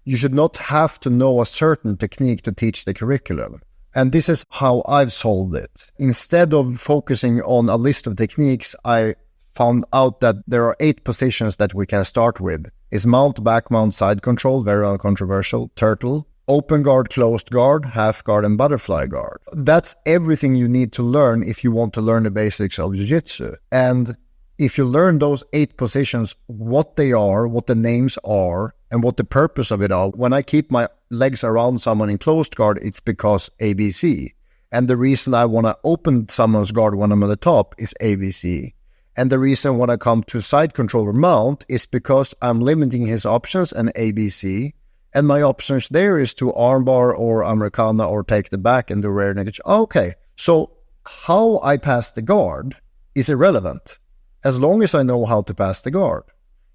You should not have to know a certain technique to teach the curriculum. And this is how I've solved it. Instead of focusing on a list of techniques, I found out that there are 8 positions that we can start with. Is mount, back mount, side control, very uncontroversial, turtle, open guard, closed guard, half guard, and butterfly guard. That's everything you need to learn if you want to learn the basics of jiu-jitsu. And if you learn those 8 positions, what they are, what the names are, and what the purpose of it are. When I keep my legs around someone in closed guard, it's because ABC. And the reason I want to open someone's guard when I'm at the top is ABC. And the reason when I come to side control or mount is because I'm limiting his options and ABC. And my options there is to armbar or Americana or take the back and do rear naked. Okay, so how I pass the guard is irrelevant as long as I know how to pass the guard.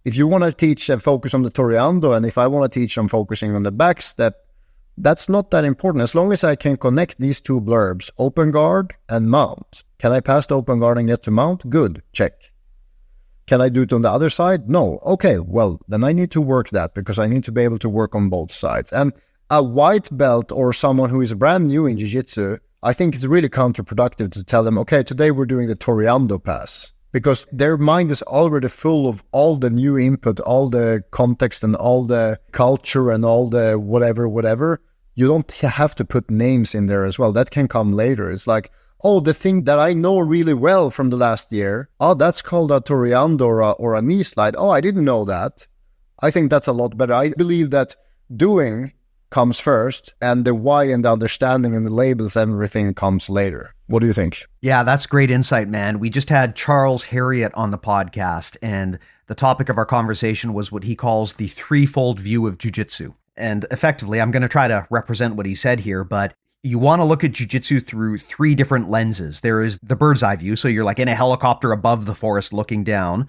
If you want to teach and focus on the Toreando, and if I want to teach on focusing on the back step, That's not that important. As long as I can connect these two blurbs, open guard and mount. Can I pass the open guard and get to mount? Good, check. Can I do it on the other side? No. Okay, well, then I need to work that because I need to be able to work on both sides. And a white belt or someone who is brand new in Jiu-Jitsu, I think it's really counterproductive to tell them, okay, today we're doing the Toreando pass. Because their mind is already full of all the new input, all the context and all the culture and all the whatever. You don't have to put names in there as well. That can come later. It's like, oh, the thing that I know really well from the last year, oh, that's called a Toreando or a knee slide. Oh, I didn't know that. I think that's a lot better. I believe that doing comes first and the why and the understanding and the labels, everything comes later. What do you think? Yeah, that's great insight, man. We just had Charles Harriott on the podcast, and the topic of our conversation was what he calls the threefold view of jiu-jitsu. And effectively, I'm going to try to represent what he said here, but you want to look at jiu-jitsu through three different lenses. There is the bird's eye view, so you're like in a helicopter above the forest looking down.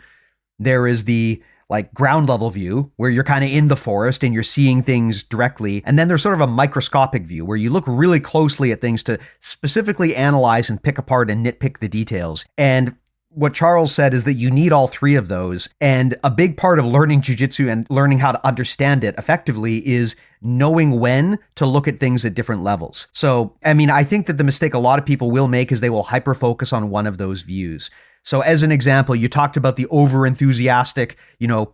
There is the like ground level view where you're kind of in the forest and you're seeing things directly. And then there's sort of a microscopic view where you look really closely at things to specifically analyze and pick apart and nitpick the details. And what Charles said is that you need all three of those. And a big part of learning jiu-jitsu and learning how to understand it effectively is knowing when to look at things at different levels. So, I mean, I think that the mistake a lot of people will make is they will hyper-focus on one of those views. So as an example, you talked about the over-enthusiastic,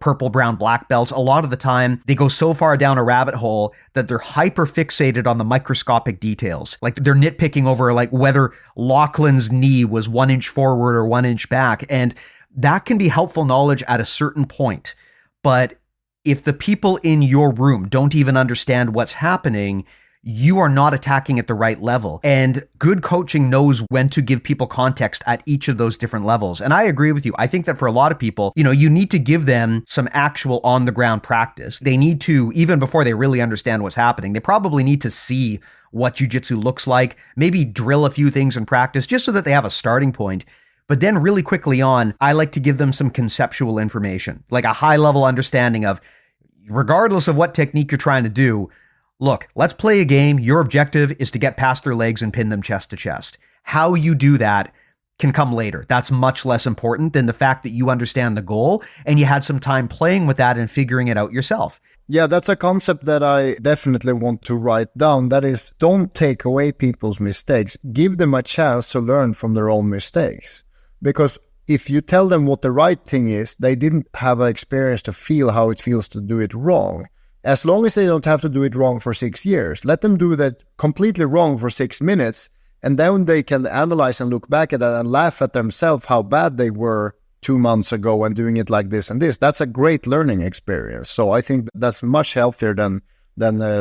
purple, brown, black belts. A lot of the time, they go so far down a rabbit hole that they're hyper-fixated on the microscopic details. Like they're nitpicking over like whether Lachlan's knee was 1 inch forward or 1 inch back. And that can be helpful knowledge at a certain point. But if the people in your room don't even understand what's happening, you are not attacking at the right level. And good coaching knows when to give people context at each of those different levels. And I agree with you. I think that for a lot of people, you need to give them some actual on the ground practice. They need to, even before they really understand what's happening, they probably need to see what jiu-jitsu looks like, maybe drill a few things in practice just so that they have a starting point. But then really quickly on, I like to give them some conceptual information, like a high level understanding of, regardless of what technique you're trying to do, look, let's play a game. Your objective is to get past their legs and pin them chest to chest. How you do that can come later. That's much less important than the fact that you understand the goal and you had some time playing with that and figuring it out yourself. Yeah, that's a concept that I definitely want to write down. That is, don't take away people's mistakes. Give them a chance to learn from their own mistakes. Because if you tell them what the right thing is, they didn't have an experience to feel how it feels to do it wrong. As long as they don't have to do it wrong for 6 years, let them do that completely wrong for 6 minutes, and then they can analyze and look back at it and laugh at themselves how bad they were 2 months ago and doing it like this and this. That's a great learning experience. So I think that's much healthier than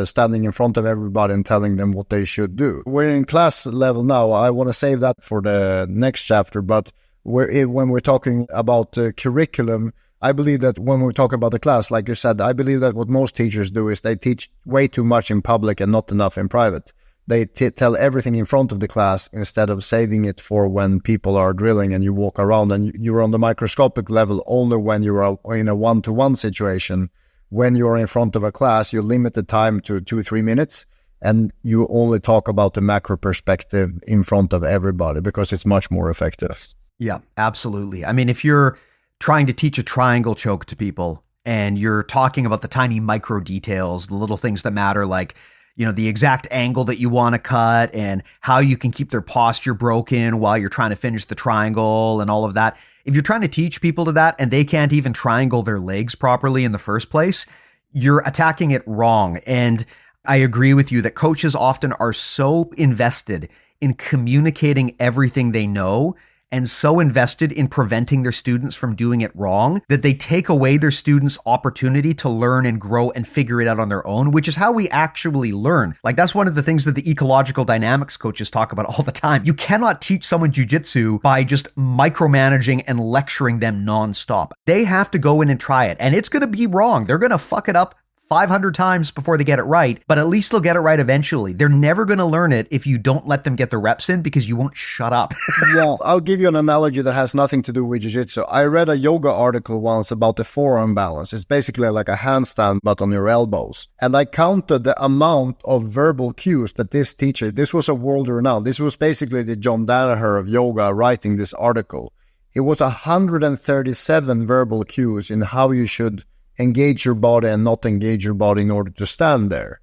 standing in front of everybody and telling them what they should do. We're in class level now. I want to save that for the next chapter, but when we're talking about curriculum, I believe that when we talk about the class, like you said, I believe that what most teachers do is they teach way too much in public and not enough in private. They tell everything in front of the class instead of saving it for when people are drilling and you walk around and you're on the microscopic level only when you're in a one-to-one situation. When you're in front of a class, you limit the time to 2 or 3 minutes and you only talk about the macro perspective in front of everybody because it's much more effective. Yeah, absolutely. I mean, if you're trying to teach a triangle choke to people and you're talking about the tiny micro details, the little things that matter, like, the exact angle that you want to cut and how you can keep their posture broken while you're trying to finish the triangle and all of that. If you're trying to teach people to that and they can't even triangle their legs properly in the first place, you're attacking it wrong. And I agree with you that coaches often are so invested in communicating everything they know and so invested in preventing their students from doing it wrong that they take away their students' opportunity to learn and grow and figure it out on their own, which is how we actually learn. Like that's one of the things that the Ecological Dynamics coaches talk about all the time. You cannot teach someone jiu-jitsu by just micromanaging and lecturing them nonstop. They have to go in and try it, and it's going to be wrong. They're going to fuck it up 500 times before they get it right, but at least they'll get it right eventually. They're never going to learn it if you don't let them get the reps in because you won't shut up. Yeah, I'll give you an analogy that has nothing to do with jiu-jitsu. I read a yoga article once about the forearm balance. It's basically like a handstand, but on your elbows. And I counted the amount of verbal cues that this teacher, this was a world renowned, this was basically the John Danaher of yoga writing this article. It was 137 verbal cues in how you should engage your body and not engage your body in order to stand there.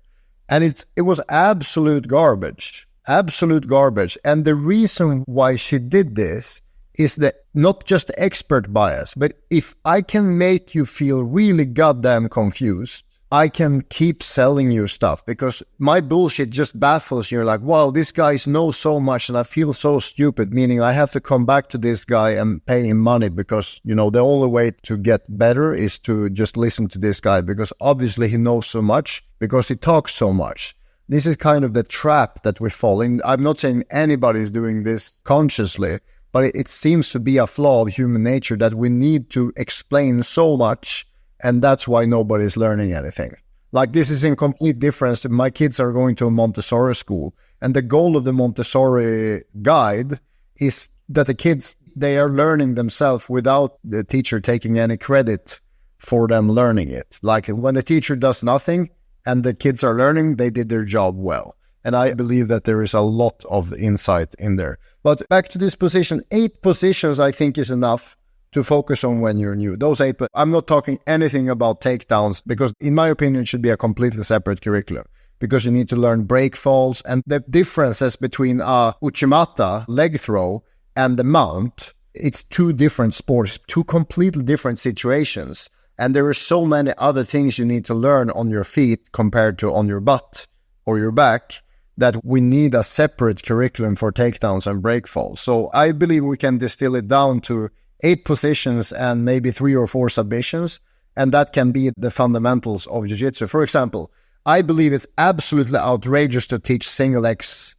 And it was absolute garbage. Absolute garbage. And the reason why she did this is that not just expert bias, but if I can make you feel really goddamn confused, I can keep selling you stuff because my bullshit just baffles you. You're like, wow, this guy knows so much and I feel so stupid, meaning I have to come back to this guy and pay him money because, the only way to get better is to just listen to this guy because obviously he knows so much because he talks so much. This is kind of the trap that we fall in. I'm not saying anybody is doing this consciously, but it seems to be a flaw of human nature that we need to explain so much. And that's why nobody's learning anything. Like this is in complete difference. My kids are going to a Montessori school. And the goal of the Montessori guide is that the kids, they are learning themselves without the teacher taking any credit for them learning it. Like when the teacher does nothing and the kids are learning, they did their job well. And I believe that there is a lot of insight in there. But back to this position, 8 positions I think is enough to focus on when you're new. Those 8, but I'm not talking anything about takedowns because in my opinion, it should be a completely separate curriculum because you need to learn break falls and the differences between a uchimata, leg throw, and the mount. It's 2 different sports, 2 completely different situations. And there are so many other things you need to learn on your feet compared to on your butt or your back that we need a separate curriculum for takedowns and break falls. So I believe we can distill it down to 8 positions and maybe 3 or 4 submissions, and that can be the fundamentals of jiu-jitsu. For example, I believe it's absolutely outrageous to teach single X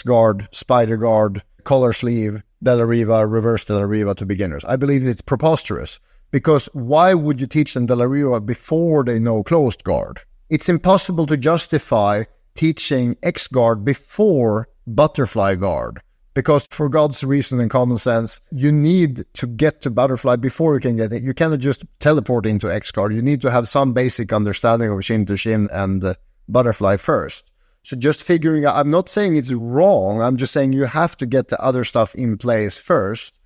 guard, spider guard, collar sleeve, de la riva, reverse de la riva to beginners. I believe it's preposterous because why would you teach them de la riva before they know closed guard? It's impossible to justify teaching X guard before butterfly guard. Because for God's reason and common sense, you need to get to butterfly before you can get it. You cannot just teleport into X guard. You need to have some basic understanding of shin to shin and butterfly first. So just figuring out, I'm not saying it's wrong. I'm just saying you have to get the other stuff in place first.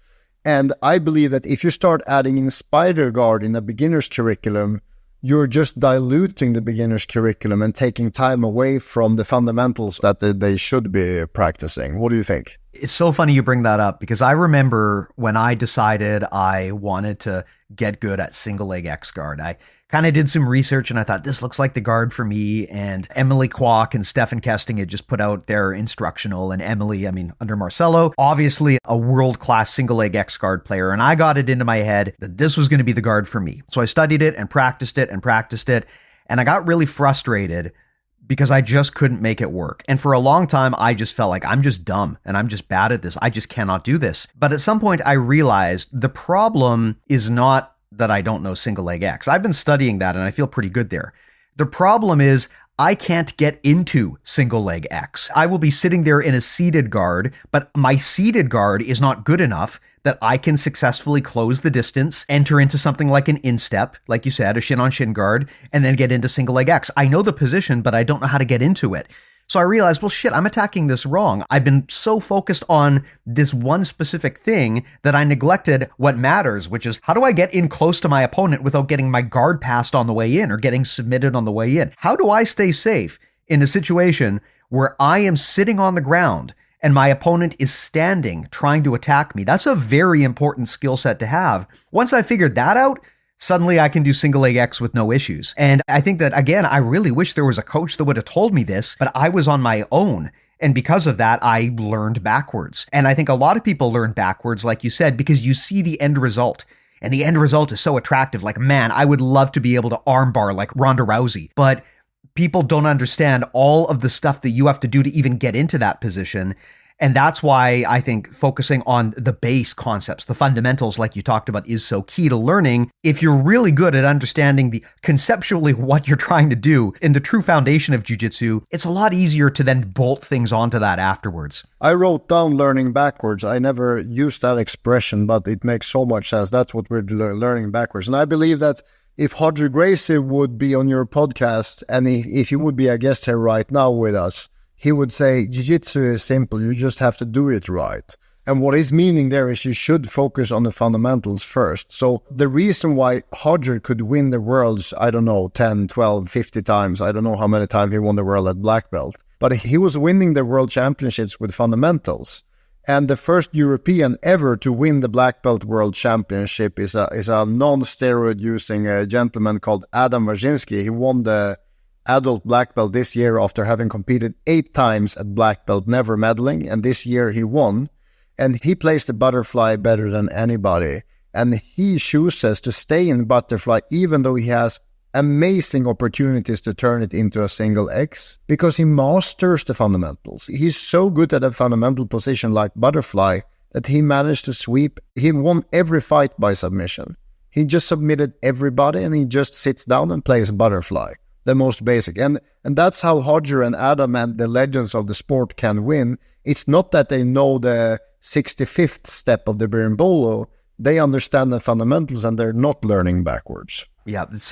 And I believe that if you start adding in spider guard in a beginner's curriculum, you're just diluting the beginner's curriculum and taking time away from the fundamentals that they should be practicing. What do you think? It's so funny you bring that up because I remember when I decided I wanted to get good at single leg X guard, I kind of did some research and I thought this looks like the guard for me. And Emily Kwok and Stefan Kesting had just put out their instructional, and Emily, under Marcelo, obviously a world-class single leg X guard player. And I got it into my head that this was going to be the guard for me. So I studied it and practiced it and practiced it. And I got really frustrated because I just couldn't make it work. And for a long time, I just felt like I'm just dumb and I'm just bad at this. I just cannot do this. But at some point, I realized the problem is not that I don't know single leg X. I've been studying that and I feel pretty good there. The problem is I can't get into single leg X. I will be sitting there in a seated guard, but my seated guard is not good enough that I can successfully close the distance, enter into something like an instep, like you said, a shin on shin guard, and then get into single leg X. I know the position, but I don't know how to get into it. So I realized, well, shit, I'm attacking this wrong. I've been so focused on this one specific thing that I neglected what matters, which is how do I get in close to my opponent without getting my guard passed on the way in or getting submitted on the way in? How do I stay safe in a situation where I am sitting on the ground and my opponent is standing trying to attack me? That's a very important skill set to have. Once I figured that out, suddenly I can do single leg X with no issues. And I think that, again, I really wish there was a coach that would have told me this, but I was on my own. And because of that, I learned backwards. And I think a lot of people learn backwards, like you said, because you see the end result. And the end result is so attractive. Like, man, I would love to be able to armbar like Ronda Rousey. But people don't understand all of the stuff that you have to do to even get into that position. And that's why I think focusing on the base concepts, the fundamentals, like you talked about, is so key to learning. If you're really good at understanding the conceptually what you're trying to do in the true foundation of jiu-jitsu, it's a lot easier to then bolt things onto that afterwards. I wrote down learning backwards. I never used that expression, but it makes so much sense. That's what we're learning backwards. And I believe that if Hodger Gracie would be on your podcast, and if he would be a guest here right now with us, he would say, Jiu-Jitsu is simple, you just have to do it right. And what he's meaning there is you should focus on the fundamentals first. So the reason why Hodger could win the worlds, 10, 12, 50 times, I don't know how many times he won the world at black belt, but he was winning the world championships with fundamentals. And the first European ever to win the black belt world championship is a non-steroid using a gentleman called Adam Wajcinski. He won the adult black belt this year after having competed 8 times at black belt, never medaling, and this year he won. And he plays the butterfly better than anybody. And he chooses to stay in butterfly even though he has amazing opportunities to turn it into a single X, because he masters the fundamentals. He's so good at a fundamental position like butterfly that he managed to sweep. He won every fight by submission. He just submitted everybody and he just sits down and plays butterfly, the most basic. And that's how Hodger and Adam and the legends of the sport can win. It's not that they know the 65th step of the berimbolo. They understand the fundamentals and they're not learning backwards. Yeah, it's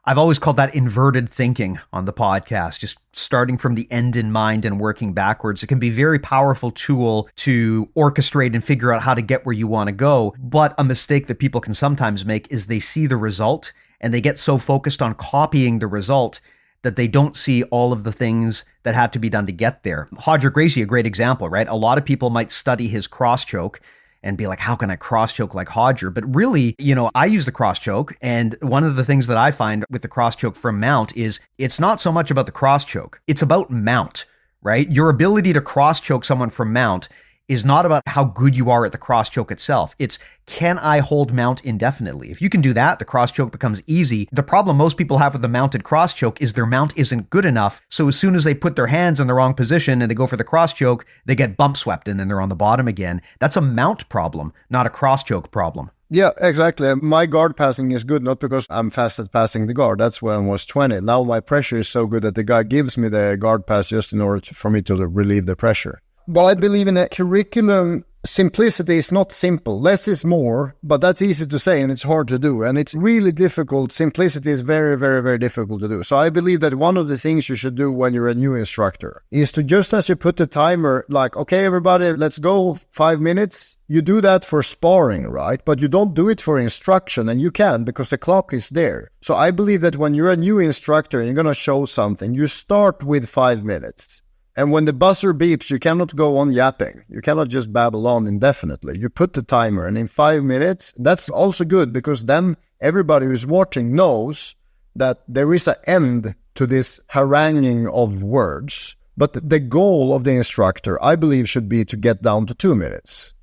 I've always called that inverted thinking on the podcast, just starting from the end in mind and working backwards. It can be a very powerful tool to orchestrate and figure out how to get where you want to go. But a mistake that people can sometimes make is they see the result and they get so focused on copying the result that they don't see all of the things that have to be done to get there. Hodger Gracie, a great example, right? A lot of people might study his cross choke and be like, how can I cross choke like Hodger? But really, I use the cross choke. And one of the things that I find with the cross choke from mount is it's not so much about the cross choke. It's about mount, right? Your ability to cross choke someone from mount is not about how good you are at the cross choke itself. It's, can I hold mount indefinitely? If you can do that, the cross choke becomes easy. The problem most people have with the mounted cross choke is their mount isn't good enough. So as soon as they put their hands in the wrong position and they go for the cross choke, they get bump swept and then they're on the bottom again. That's a mount problem, not a cross choke problem. Yeah, exactly. My guard passing is good, not because I'm fast at passing the guard. That's when I was 20. Now my pressure is so good that the guy gives me the guard pass just in order for me to relieve the pressure. Well, I believe in a curriculum. Simplicity is not simple. Less is more, but that's easy to say and it's hard to do. And it's really difficult. Simplicity is very, very, very difficult to do. So I believe that one of the things you should do when you're a new instructor is to, just as you put the timer, like, okay, everybody, let's go 5 minutes. You do that for sparring, right? But you don't do it for instruction, and you can because the clock is there. So I believe that when you're a new instructor and you're going to show something, you start with 5 minutes. And when the buzzer beeps, you cannot go on yapping. You cannot just babble on indefinitely. You put the timer, and in 5 minutes, that's also good because then everybody who's watching knows that there is an end to this haranguing of words. But the goal of the instructor, I believe, should be to get down to 2 minutes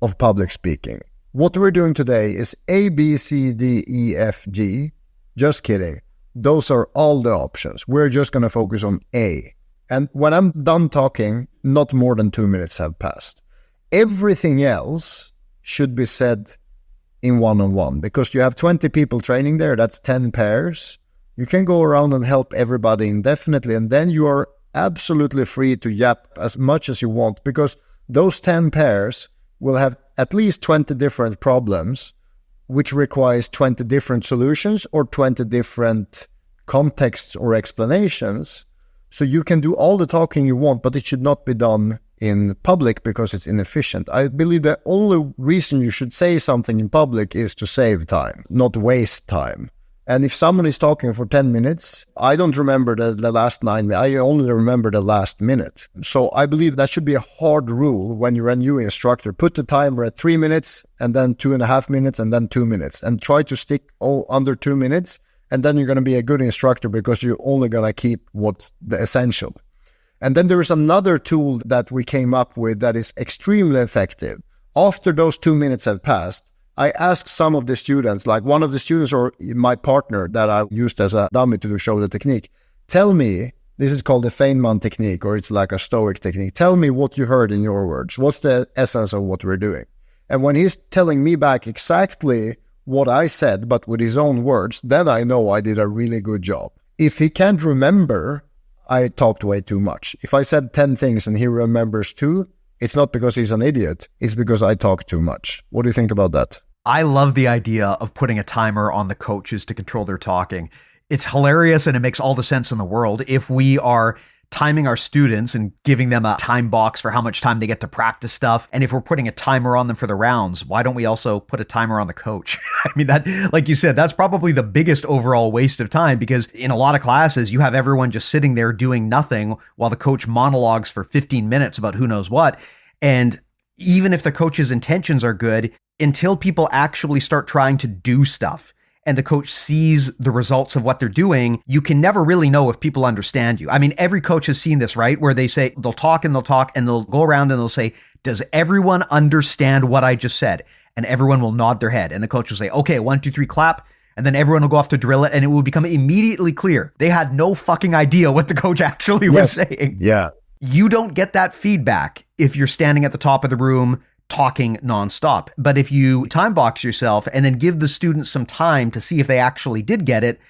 of public speaking. What we're doing today is A, B, C, D, E, F, G. Just kidding. Those are all the options. We're just going to focus on A. And when I'm done talking, not more than 2 minutes have passed. Everything else should be said in one-on-one because you have 20 people training there. That's 10 pairs. You can go around and help everybody indefinitely, and then you are absolutely free to yap as much as you want because those 10 pairs will have at least 20 different problems, which requires 20 different solutions or 20 different contexts or explanations. So you can do all the talking you want, but it should not be done in public because it's inefficient. I believe the only reason you should say something in public is to save time, not waste time. And if someone is talking for 10 minutes, I don't remember the last 9 minutes. I only remember the last minute. So I believe that should be a hard rule when you're a new instructor. Put the timer at 3 minutes and then 2.5 minutes and then 2 minutes and try to stick all under 2 minutes. And then you're going to be a good instructor because you're only going to keep what's the essential. And then there is another tool that we came up with that is extremely effective. After those 2 minutes have passed, I asked some of the students, like one of the students or my partner that I used as a dummy to show the technique, tell me This is called the Feynman technique, or it's like a Stoic technique. Tell me what you heard in your words. What's the essence of what we're doing? And when he's telling me back exactly what I said, but with his own words, then I know I did a really good job. If he can't remember, I talked way too much. If I said 10 things and he remembers 2, it's not because he's an idiot. It's because I talked too much. What do you think about that? I love the idea of putting a timer on the coaches to control their talking. It's hilarious and it makes all the sense in the world if we are timing our students and giving them a time box for how much time they get to practice stuff. And if we're putting a timer on them for the rounds, why don't we also put a timer on the coach? I mean, that, like you said, that's probably the biggest overall waste of time, because in a lot of classes, you have everyone just sitting there doing nothing while the coach monologues for 15 minutes about who knows what. And even if the coach's intentions are good, until people actually start trying to do stuff and the coach sees the results of what they're doing, you can never really know if people understand you. I mean, every coach has seen this, right? Where they say, they'll talk and they'll go around and they'll say, does everyone understand what I just said? And everyone will nod their head. And the coach will say, okay, 1, 2, 3, clap. And then everyone will go off to drill it and it will become immediately clear. They had no fucking idea what the coach actually was saying. Yeah. You don't get that feedback if you're standing at the top of the room talking nonstop. But if you time box yourself and then give the students some time to see if they actually did get it,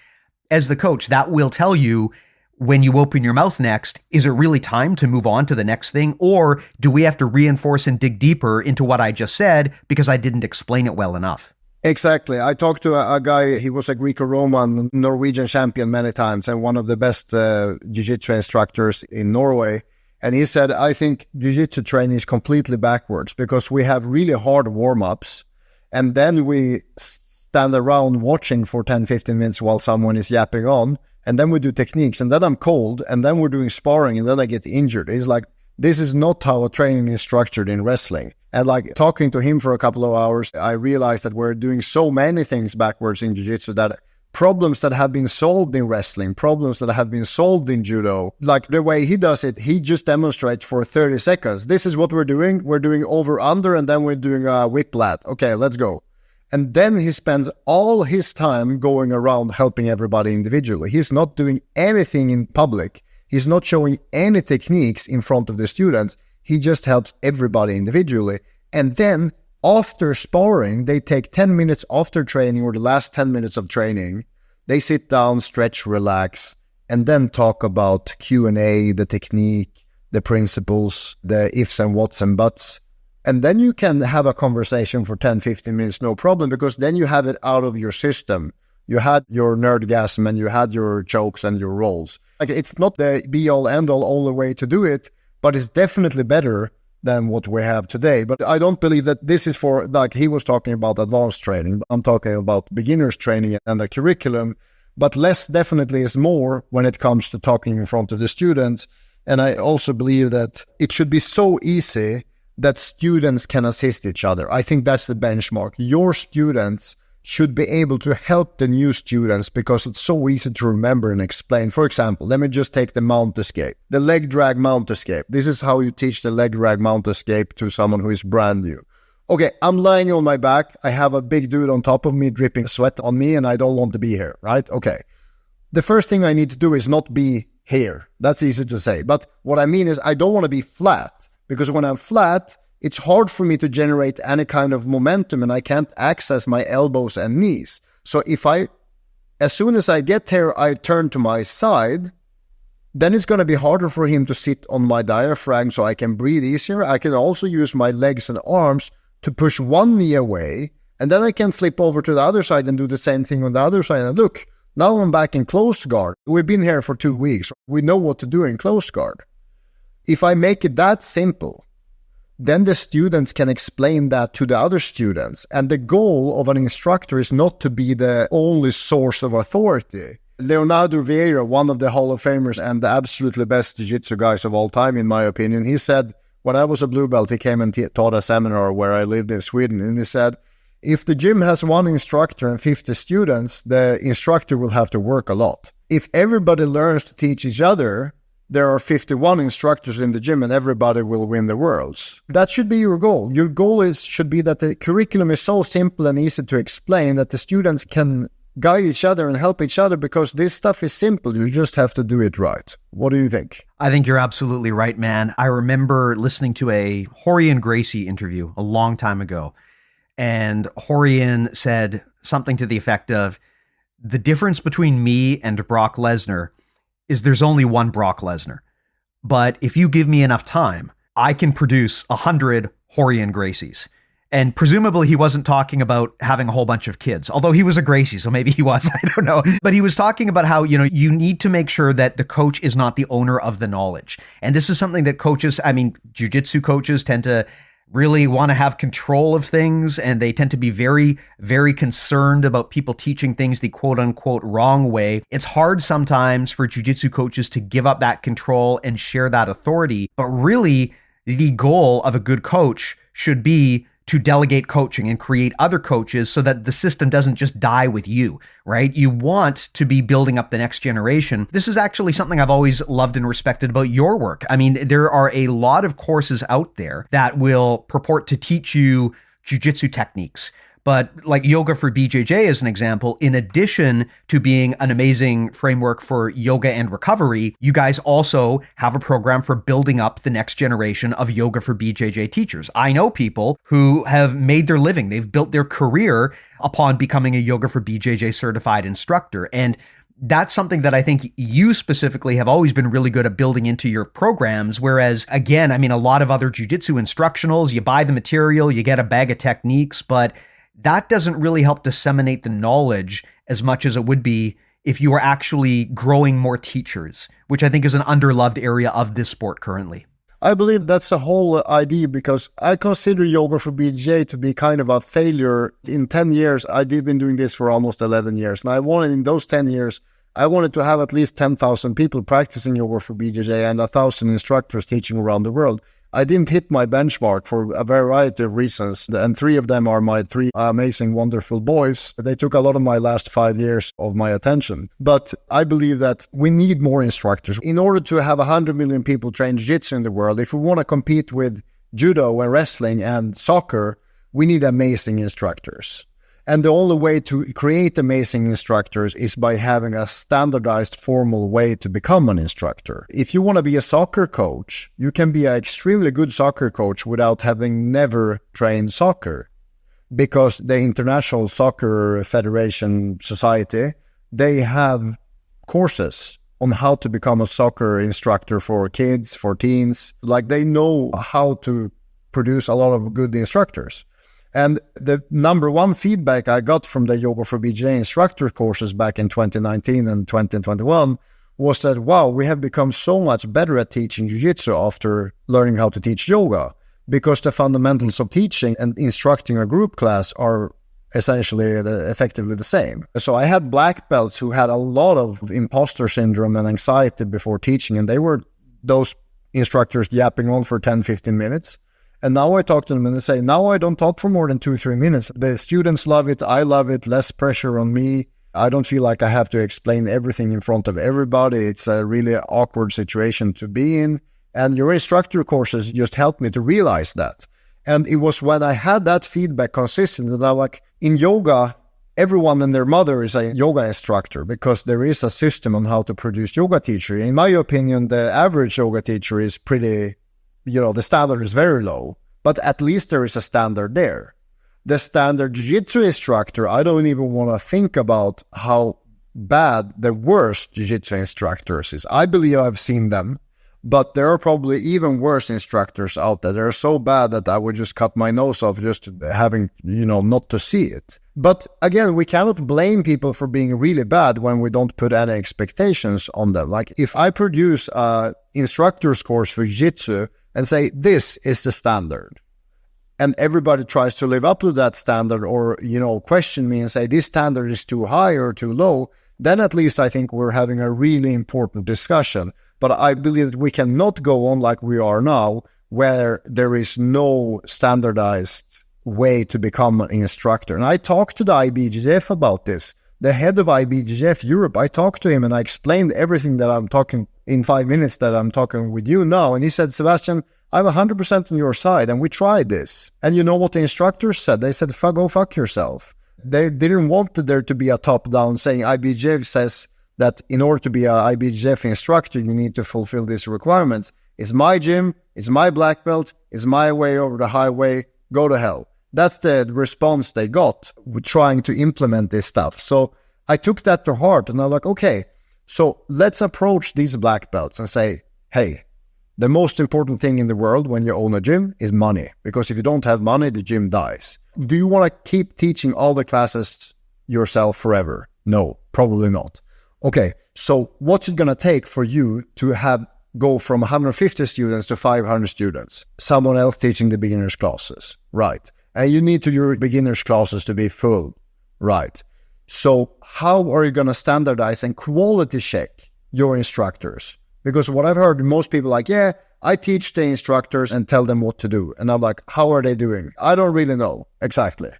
as the coach, that will tell you when you open your mouth next, is it really time to move on to the next thing? Or do we have to reinforce and dig deeper into what I just said because I didn't explain it well enough? Exactly. I talked to a guy, he was a Greco-Roman Norwegian champion many times and one of the best Jiu-Jitsu instructors in Norway. And he said, I think Jiu-Jitsu training is completely backwards because we have really hard warm-ups and then we stand around watching for 10, 15 minutes while someone is yapping on. And then we do techniques and then I'm cold and then we're doing sparring and then I get injured. It's like, this is not how a training is structured in wrestling. And like talking to him for a couple of hours, I realized that we're doing so many things backwards in Jiu-Jitsu that problems that have been solved in wrestling, problems that have been solved in judo, like the way he does it, he just demonstrates for 30 seconds. This is what we're doing. We're doing over, under, and then we're doing a whip lat. Okay, let's go. And then he spends all his time going around helping everybody individually. He's not doing anything in public. He's not showing any techniques in front of the students. He just helps everybody individually. And then after sparring, they take 10 minutes after training or the last 10 minutes of training. They sit down, stretch, relax, and then talk about Q&A, the technique, the principles, the ifs and whats and buts. And then you can have a conversation for 10, 15 minutes, no problem, because then you have it out of your system. You had your nerdgasm and you had your jokes and your rolls. Like, it's not the be-all, end-all only way to do it, but it's definitely better than what we have today. But I don't believe that this is for, like he was talking about advanced training. I'm talking about beginners training and the curriculum, but less definitely is more when it comes to talking in front of the students. And I also believe that it should be so easy that students can assist each other. I think that's the benchmark. Your students should be able to help the new students because it's so easy to remember and explain. For example, let me just take the mount escape, the leg drag mount escape. This is how you teach the leg drag mount escape to someone who is brand new. Okay, I'm lying on my back. I have a big dude on top of me dripping sweat on me and I don't want to be here, right? Okay. The first thing I need to do is not be here. That's easy to say. But what I mean is I don't want to be flat, because when I'm flat, it's hard for me to generate any kind of momentum and I can't access my elbows and knees. So as soon as I get here, I turn to my side, then it's going to be harder for him to sit on my diaphragm so I can breathe easier. I can also use my legs and arms to push one knee away, and then I can flip over to the other side and do the same thing on the other side. And look, now I'm back in closed guard. We've been here for 2 weeks. We know what to do in closed guard. If I make it that simple, then the students can explain that to the other students. And the goal of an instructor is not to be the only source of authority. Leonardo Vieira, one of the Hall of Famers and the absolutely best jiu-jitsu guys of all time, in my opinion, he said, when I was a blue belt, he came and taught a seminar where I lived in Sweden. And he said, if the gym has one instructor and 50 students, the instructor will have to work a lot. If everybody learns to teach each other, there are 51 instructors in the gym and everybody will win the worlds. That should be your goal. Your goal should be that the curriculum is so simple and easy to explain that the students can guide each other and help each other, because this stuff is simple. You just have to do it right. What do you think? I think you're absolutely right, man. I remember listening to a Rorion Gracie interview a long time ago, and Rorion said something to the effect of, the difference between me and Brock Lesnar is there's only one Brock Lesnar. But if you give me enough time, I can produce 100 Rorion Gracies. And presumably he wasn't talking about having a whole bunch of kids, although he was a Gracie, so maybe he was, I don't know. But he was talking about how, you need to make sure that the coach is not the owner of the knowledge. And this is something that jiu-jitsu coaches tend to really want to have control of things, and they tend to be very, very concerned about people teaching things the quote unquote wrong way. It's hard sometimes for jiu-jitsu coaches to give up that control and share that authority, but really the goal of a good coach should be to delegate coaching and create other coaches so that the system doesn't just die with you, right? You want to be building up the next generation. This is actually something I've always loved and respected about your work. I mean, there are a lot of courses out there that will purport to teach you jiu-jitsu techniques. But like Yoga for BJJ as an example, in addition to being an amazing framework for yoga and recovery, you guys also have a program for building up the next generation of Yoga for BJJ teachers. I know people who have made their living. They've built their career upon becoming a Yoga for BJJ certified instructor. And that's something that I think you specifically have always been really good at building into your programs. Whereas, again, I mean, a lot of other jiu-jitsu instructionals, you buy the material, you get a bag of techniques, but that doesn't really help disseminate the knowledge as much as it would be if you were actually growing more teachers, which I think is an underloved area of this sport currently. I believe that's the whole idea, because I consider Yoga for BJJ to be kind of a failure. In 10 years, I've been doing this for almost 11 years. And in those 10 years, I wanted to have at least 10,000 people practicing Yoga for BJJ and 1,000 instructors teaching around the world. I didn't hit my benchmark for a variety of reasons, and 3 of them are my 3 amazing, wonderful boys. They took a lot of my last 5 years of my attention. But I believe that we need more instructors. In order to have 100 million people train jiu-jitsu in the world, if we want to compete with judo and wrestling and soccer, we need amazing instructors. And the only way to create amazing instructors is by having a standardized, formal way to become an instructor. If you want to be a soccer coach, you can be an extremely good soccer coach without having never trained soccer. Because the International Soccer Federation Society, they have courses on how to become a soccer instructor for kids, for teens. Like, they know how to produce a lot of good instructors. And the number one feedback I got from the Yoga for BJJ instructor courses back in 2019 and 2021 was that, wow, we have become so much better at teaching jiu-jitsu after learning how to teach yoga, because the fundamentals of teaching and instructing a group class are essentially effectively the same. So I had black belts who had a lot of imposter syndrome and anxiety before teaching, and they were those instructors yapping on for 10, 15 minutes. And now I talk to them and they say, now I don't talk for more than 2-3 minutes. The students love it. I love it. Less pressure on me. I don't feel like I have to explain everything in front of everybody. It's a really awkward situation to be in. And your instructor courses just helped me to realize that. And it was when I had that feedback consistent that I'm like, in yoga, everyone and their mother is a yoga instructor, because there is a system on how to produce yoga teacher. In my opinion, the average yoga teacher is pretty, the standard is very low, but at least there is a standard there. The standard jiu-jitsu instructor, I don't even want to think about how bad the worst jiu-jitsu instructors is. I believe I've seen them, but there are probably even worse instructors out there. They're so bad that I would just cut my nose off just having, not to see it. But again, we cannot blame people for being really bad when we don't put any expectations on them. Like, if I produce a instructor's course for jiu-jitsu and say, this is the standard, and everybody tries to live up to that standard or, question me and say, this standard is too high or too low, then at least I think we're having a really important discussion. But I believe that we cannot go on like we are now, where there is no standardized way to become an instructor. And I talked to the IBJJF about this. The head of IBJJF Europe, I talked to him and I explained everything that I'm talking in 5 minutes that I'm talking with you now. And he said, Sebastian, I'm 100% on your side, and we tried this. And you know what the instructors said? They said, go fuck yourself. They didn't want there to be a top-down saying IBJJF says that in order to be a IBJJF instructor, you need to fulfill these requirements. It's my gym, it's my black belt, it's my way over the highway, go to hell. That's the response they got with trying to implement this stuff. So I took that to heart and I'm like, okay, so let's approach these black belts and say, hey, the most important thing in the world when you own a gym is money. Because if you don't have money, the gym dies. Do you want to keep teaching all the classes yourself forever? No, probably not. Okay, so what's it going to take for you to go from 150 students to 500 students? Someone else teaching the beginners classes, right? And you need your beginners classes to be full, right? So how are you going to standardize and quality check your instructors? Because what I've heard, most people like, yeah, I teach the instructors and tell them what to do. And I'm like, how are they doing? I don't really know exactly.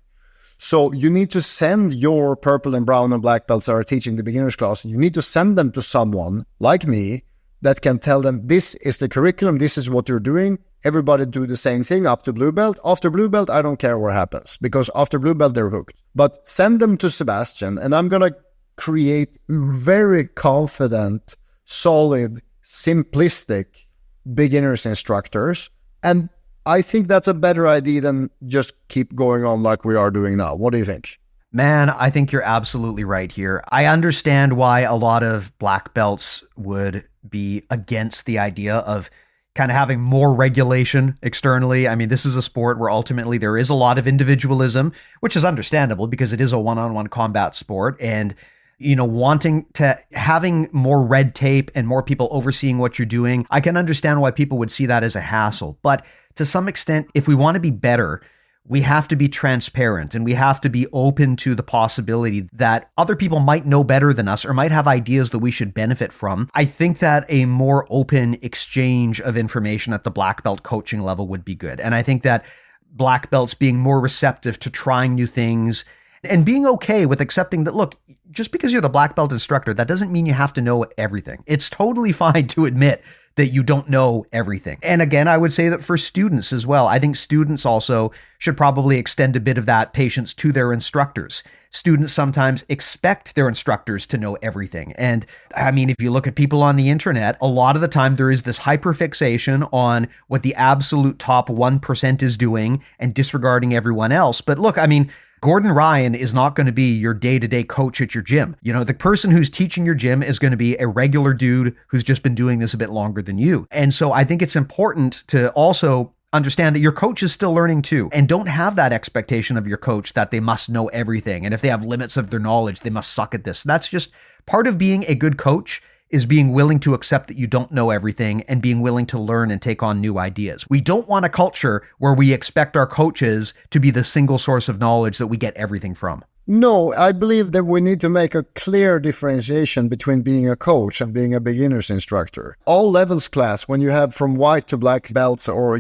So you need to send your purple and brown and black belts that are teaching the beginners class. You need to send them to someone like me that can tell them, this is the curriculum, this is what you're doing. Everybody do the same thing up to blue belt. After blue belt, I don't care what happens because after blue belt, they're hooked. But send them to Sebastian and I'm going to create very confident, solid, simplistic beginners instructors. And I think that's a better idea than just keep going on like we are doing now. What do you think? Man, I think you're absolutely right here. I understand why a lot of black belts would be against the idea of kind of having more regulation externally. I mean, this is a sport where ultimately there is a lot of individualism, which is understandable because it is a one-on-one combat sport. And wanting to having more red tape and more people overseeing what you're doing, I can understand why people would see that as a hassle. But to some extent, if we want to be better, we have to be transparent and we have to be open to the possibility that other people might know better than us or might have ideas that we should benefit from. I think that a more open exchange of information at the black belt coaching level would be good. And I think that black belts being more receptive to trying new things and being okay with accepting that, look, just because you're the black belt instructor, that doesn't mean you have to know everything. It's totally fine to admit that you don't know everything. And again, I would say that for students as well, I think students also should probably extend a bit of that patience to their instructors. Students sometimes expect their instructors to know everything. And I mean, if you look at people on the internet, a lot of the time there is this hyperfixation on what the absolute top 1% is doing and disregarding everyone else. But look, I mean, Gordon Ryan is not going to be your day-to-day coach at your gym. The person who's teaching your gym is going to be a regular dude who's just been doing this a bit longer than you. And so I think it's important to also understand that your coach is still learning too, and don't have that expectation of your coach that they must know everything. And if they have limits of their knowledge, they must suck at this. That's just part of being a good coach, is being willing to accept that you don't know everything and being willing to learn and take on new ideas. We don't want a culture where we expect our coaches to be the single source of knowledge that we get everything from. No, I believe that we need to make a clear differentiation between being a coach and being a beginner's instructor. All levels class, when you have from white to black belts, or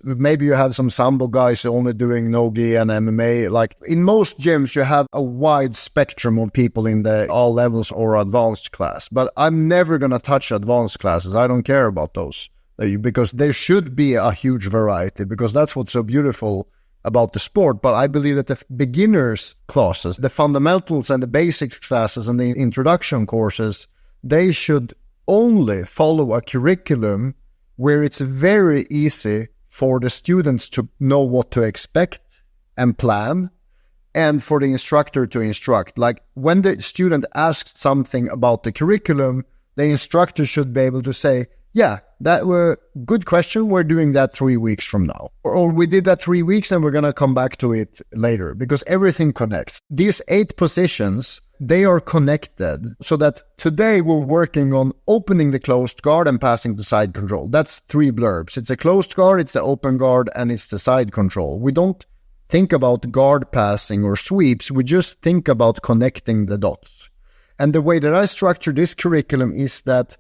maybe you have some sambo guys only doing no-gi and MMA, like in most gyms, you have a wide spectrum of people in the all levels or advanced class. But I'm never going to touch advanced classes. I don't care about those because there should be a huge variety, because that's what's so beautiful about the sport. But I believe that the beginners classes, the fundamentals and the basic classes and the introduction courses, they should only follow a curriculum where it's very easy for the students to know what to expect and plan, and for the instructor to instruct. Like when the student asks something about the curriculum, the instructor should be able to say, yeah, that were good question. We're doing that 3 weeks from now. Or we did that 3 weeks and we're going to come back to it later, because everything connects. These 8 positions, they are connected, so that today we're working on opening the closed guard and passing the side control. That's 3 blurbs. It's a closed guard, it's the open guard, and it's the side control. We don't think about guard passing or sweeps. We just think about connecting the dots. And the way that I structure this curriculum is that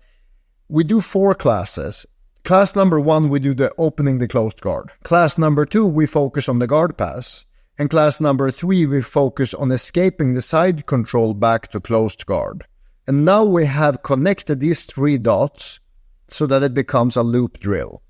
we do 4 classes. Class number 1, we do the opening the closed guard. Class number 2, we focus on the guard pass. And class number 3, we focus on escaping the side control back to closed guard. And now we have connected these 3 dots so that it becomes a loop drill.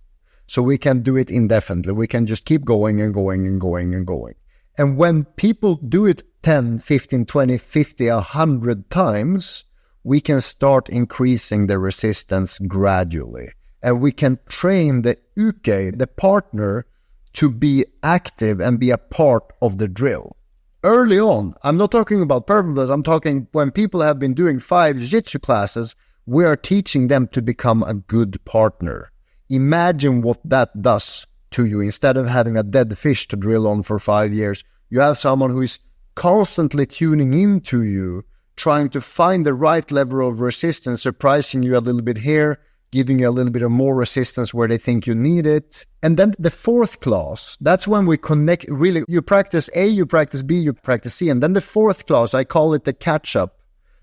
So we can do it indefinitely. We can just keep going and going and going and going. And when people do it 10, 15, 20, 50, 100 times, we can start increasing the resistance gradually. And we can train the uke, the partner, to be active and be a part of the drill. Early on, I'm not talking about purpose, I'm talking when people have been doing 5 jiu-jitsu classes, we are teaching them to become a good partner. Imagine what that does to you. Instead of having a dead fish to drill on for 5 years, you have someone who is constantly tuning into you, trying to find the right level of resistance, surprising you a little bit here, giving you a little bit of more resistance where they think you need it. And then the 4th class, that's when we connect, really, you practice A, you practice B, you practice C. And then the 4th class, I call it the catch-up,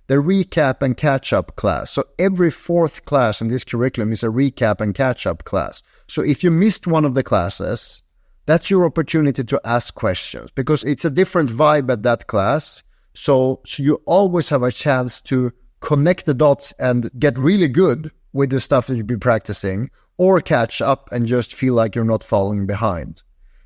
the recap and catch-up class. So every 4th class in this curriculum is a recap and catch-up class. So if you missed one of the classes, that's your opportunity to ask questions, because it's a different vibe at that class. So you always have a chance to connect the dots and get really good with the stuff that you've been practicing, or catch up and just feel like you're not falling behind.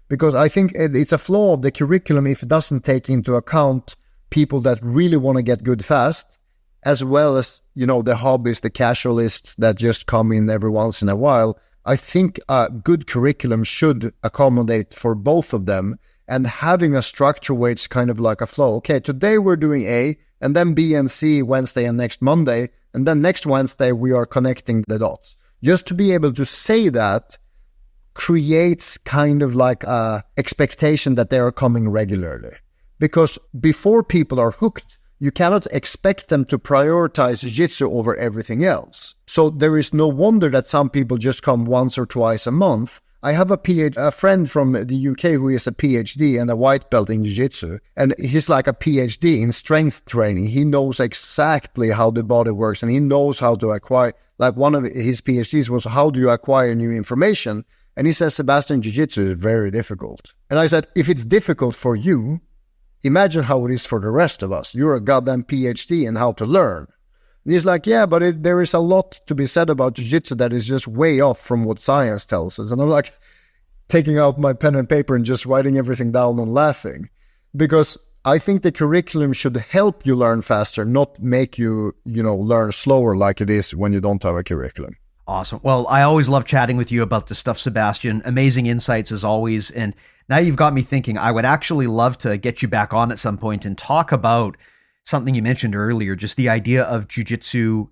Because I think it's a flaw of the curriculum if it doesn't take into account people that really want to get good fast, as well as, the hobbies, the casualists that just come in every once in a while. I think a good curriculum should accommodate for both of them, and having a structure where it's kind of like a flow. Okay, today we're doing A, and then B and C Wednesday and next Monday, and then next Wednesday we are connecting the dots. Just to be able to say that creates kind of like a expectation that they are coming regularly. Because before people are hooked, you cannot expect them to prioritize jiu-jitsu over everything else. So there is no wonder that some people just come once or twice a month. I have a friend from the UK who is a PhD and a white belt in jiu-jitsu, and he's like a PhD in strength training. He knows exactly how the body works, and he knows how to acquire, like one of his PhDs was, how do you acquire new information? And he says, Sebastian, jiu-jitsu is very difficult. And I said, if it's difficult for you, imagine how it is for the rest of us. You're a goddamn PhD in how to learn. And he's like, yeah, but there is a lot to be said about jiu-jitsu that is just way off from what science tells us. And I'm like taking out my pen and paper and just writing everything down and laughing. Because I think the curriculum should help you learn faster, not make you, learn slower like it is when you don't have a curriculum. Awesome. Well, I always love chatting with you about this stuff, Sebastian. Amazing insights as always. And now you've got me thinking, I would actually love to get you back on at some point and talk about something you mentioned earlier, just the idea of jiu-jitsu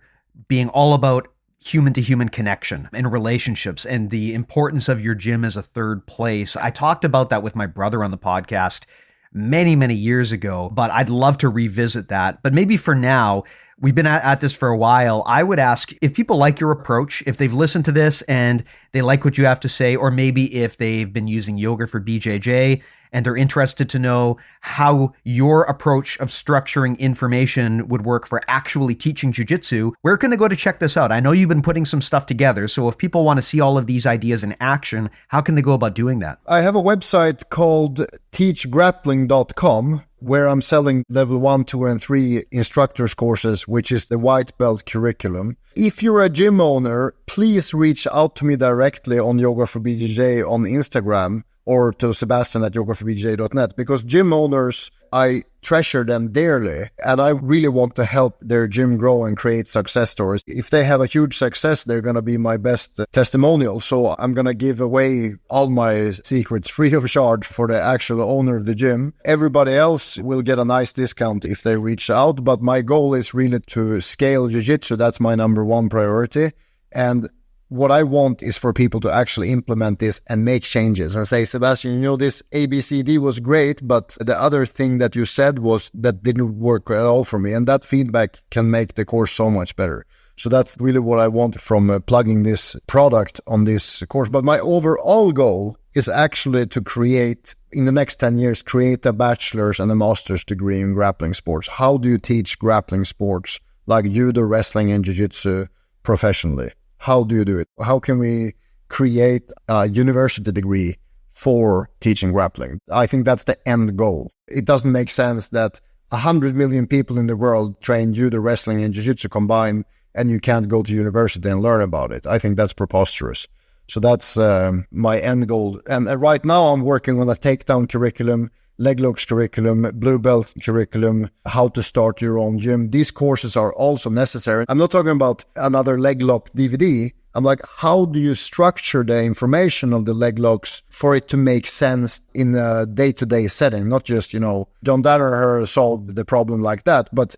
being all about human-to-human connection and relationships and the importance of your gym as a third place. I talked about that with my brother on the podcast many, many years ago, but I'd love to revisit that. But maybe for now, we've been at this for a while. I would ask if people like your approach, if they've listened to this and they like what you have to say, or maybe if they've been using yoga for BJJ and they're interested to know how your approach of structuring information would work for actually teaching jiu-jitsu, where can they go to check this out? I know you've been putting some stuff together, so if people want to see all of these ideas in action, how can they go about doing that? I have a website called teachgrappling.com, where I'm selling level 1, 2, and 3 instructors courses, which is the white belt curriculum. If you're a gym owner, please reach out to me directly on Yoga for BJJ on Instagram, or to Sebastian at yogaforbjj.net, because gym owners, I treasure them dearly, and I really want to help their gym grow and create success stories. If they have a huge success, they're going to be my best testimonial. So I'm going to give away all my secrets free of charge for the actual owner of the gym. Everybody else will get a nice discount if they reach out, but my goal is really to scale jiu-jitsu. That's my number one priority. And what I want is for people to actually implement this and make changes and say, Sebastian, this ABCD was great, but the other thing that you said that didn't work at all for me. And that feedback can make the course so much better. So that's really what I want from plugging this product on this course. But my overall goal is actually to create, in the next 10 years, create a bachelor's and a master's degree in grappling sports. How do you teach grappling sports like judo, wrestling, and jiu-jitsu professionally? How do you do it? How can we create a university degree for teaching grappling? I think that's the end goal. It doesn't make sense that 100 million people in the world train judo, wrestling, and jiu-jitsu combined, and you can't go to university and learn about it. I think that's preposterous. So that's my end goal. And right now I'm working on a takedown curriculum, leg locks curriculum, blue belt curriculum, how to start your own gym. These courses are also necessary. I'm not talking about another leg lock DVD. I'm like, how do you structure the information of the leg locks for it to make sense in a day-to-day setting? Not just, John Danaher solved the problem like that, but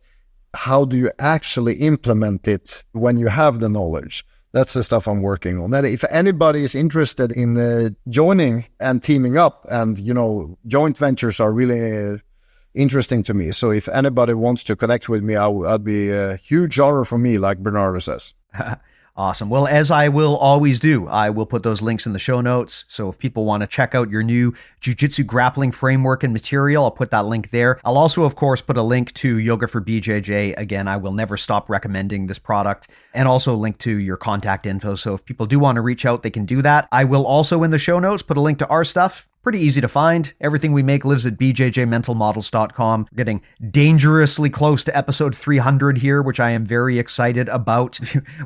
how do you actually implement it when you have the knowledge? That's the stuff I'm working on. And if anybody is interested in joining and teaming up, and, joint ventures are really interesting to me. So if anybody wants to connect with me, I'd be a huge honor for me, like Bernardo says. Awesome. Well, as I will always do, I will put those links in the show notes. So if people want to check out your new Jiu-Jitsu grappling framework and material, I'll put that link there. I'll also, of course, put a link to Yoga for BJJ. Again, I will never stop recommending this product, and also link to your contact info. So if people do want to reach out, they can do that. I will also, in the show notes, put a link to our stuff. Pretty easy to find. Everything we make lives at bjjmentalmodels.com. We're getting dangerously close to episode 300 here, which I am very excited about.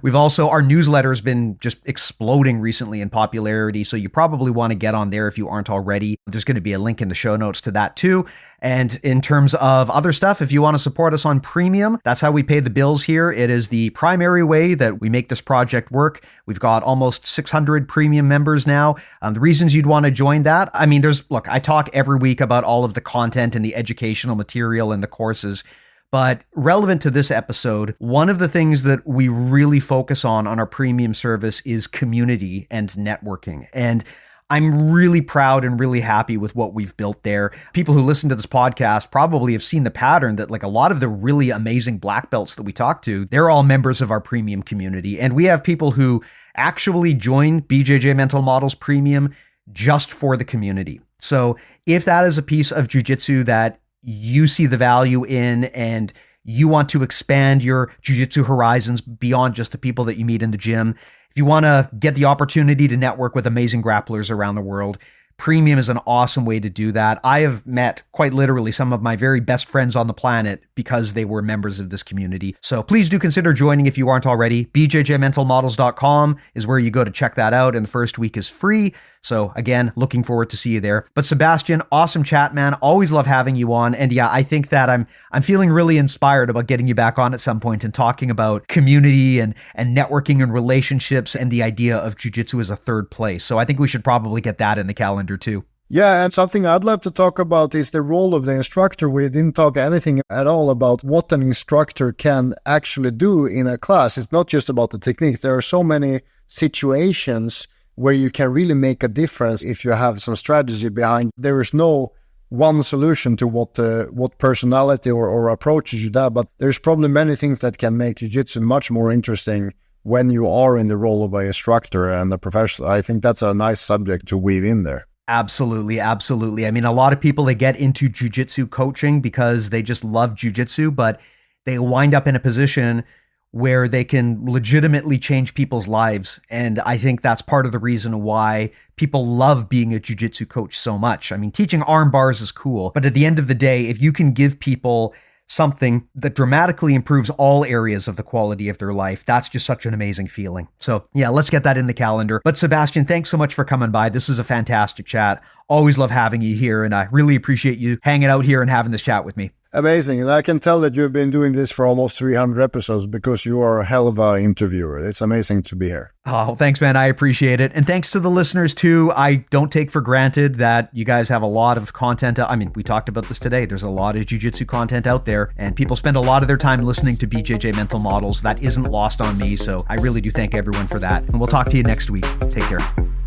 Our newsletter has been just exploding recently in popularity, so you probably want to get on there if you aren't already. There's going to be a link in the show notes to that too. And in terms of other stuff, if you want to support us on Premium, that's how we pay the bills here. It is the primary way that we make this project work. We've got almost 600 Premium members now. The reasons you'd want to join that, I talk every week about all of the content and the educational material and the courses, but relevant to this episode, one of the things that we really focus on our Premium service is community and networking. And I'm really proud and really happy with what we've built there. People who listen to this podcast probably have seen the pattern that a lot of the really amazing black belts that we talk to, they're all members of our Premium community. And we have people who actually join BJJ Mental Models Premium just for the community. So if that is a piece of jiu-jitsu that you see the value in, and you want to expand your jiu-jitsu horizons beyond just the people that you meet in the gym, if you want to get the opportunity to network with amazing grapplers around the world, Premium is an awesome way to do that. I have met quite literally some of my very best friends on the planet because they were members of this community. So please do consider joining if you aren't already. bjjmentalmodels.com is where you go to check that out, and the first week is free. So again, looking forward to see you there. But Sebastian, awesome chat, man. Always love having you on. And yeah, I think that I'm feeling really inspired about getting you back on at some point and talking about community and networking and relationships and the idea of jiu-jitsu as a third place. So I think we should probably get that in the calendar too. Yeah, and something I'd love to talk about is the role of the instructor. We didn't talk anything at all about what an instructor can actually do in a class. It's not just about the technique. There are so many situations where you can really make a difference if you have some strategy behind. There is no one solution to what personality or approaches you have, but there's probably many things that can make jiu-jitsu much more interesting when you are in the role of an instructor and a professional. I think that's a nice subject to weave in there. Absolutely, absolutely. I mean, a lot of people, they get into jiu-jitsu coaching because they just love jiu-jitsu, but they wind up in a position where they can legitimately change people's lives. And I think that's part of the reason why people love being a jiu-jitsu coach so much. I mean, teaching arm bars is cool, but at the end of the day, if you can give people something that dramatically improves all areas of the quality of their life, that's just such an amazing feeling. So yeah, let's get that in the calendar. But Sebastian, thanks so much for coming by. This is a fantastic chat. Always love having you here, and I really appreciate you hanging out here and having this chat with me. Amazing. And I can tell that you've been doing this for almost 300 episodes because you are a hell of an interviewer. It's amazing to be here. Oh, thanks, man. I appreciate it. And thanks to the listeners too. I don't take for granted that you guys have a lot of content. I mean, we talked about this today. There's a lot of jiu-jitsu content out there, and people spend a lot of their time listening to BJJ Mental Models. That isn't lost on me. So I really do thank everyone for that. And we'll talk to you next week. Take care.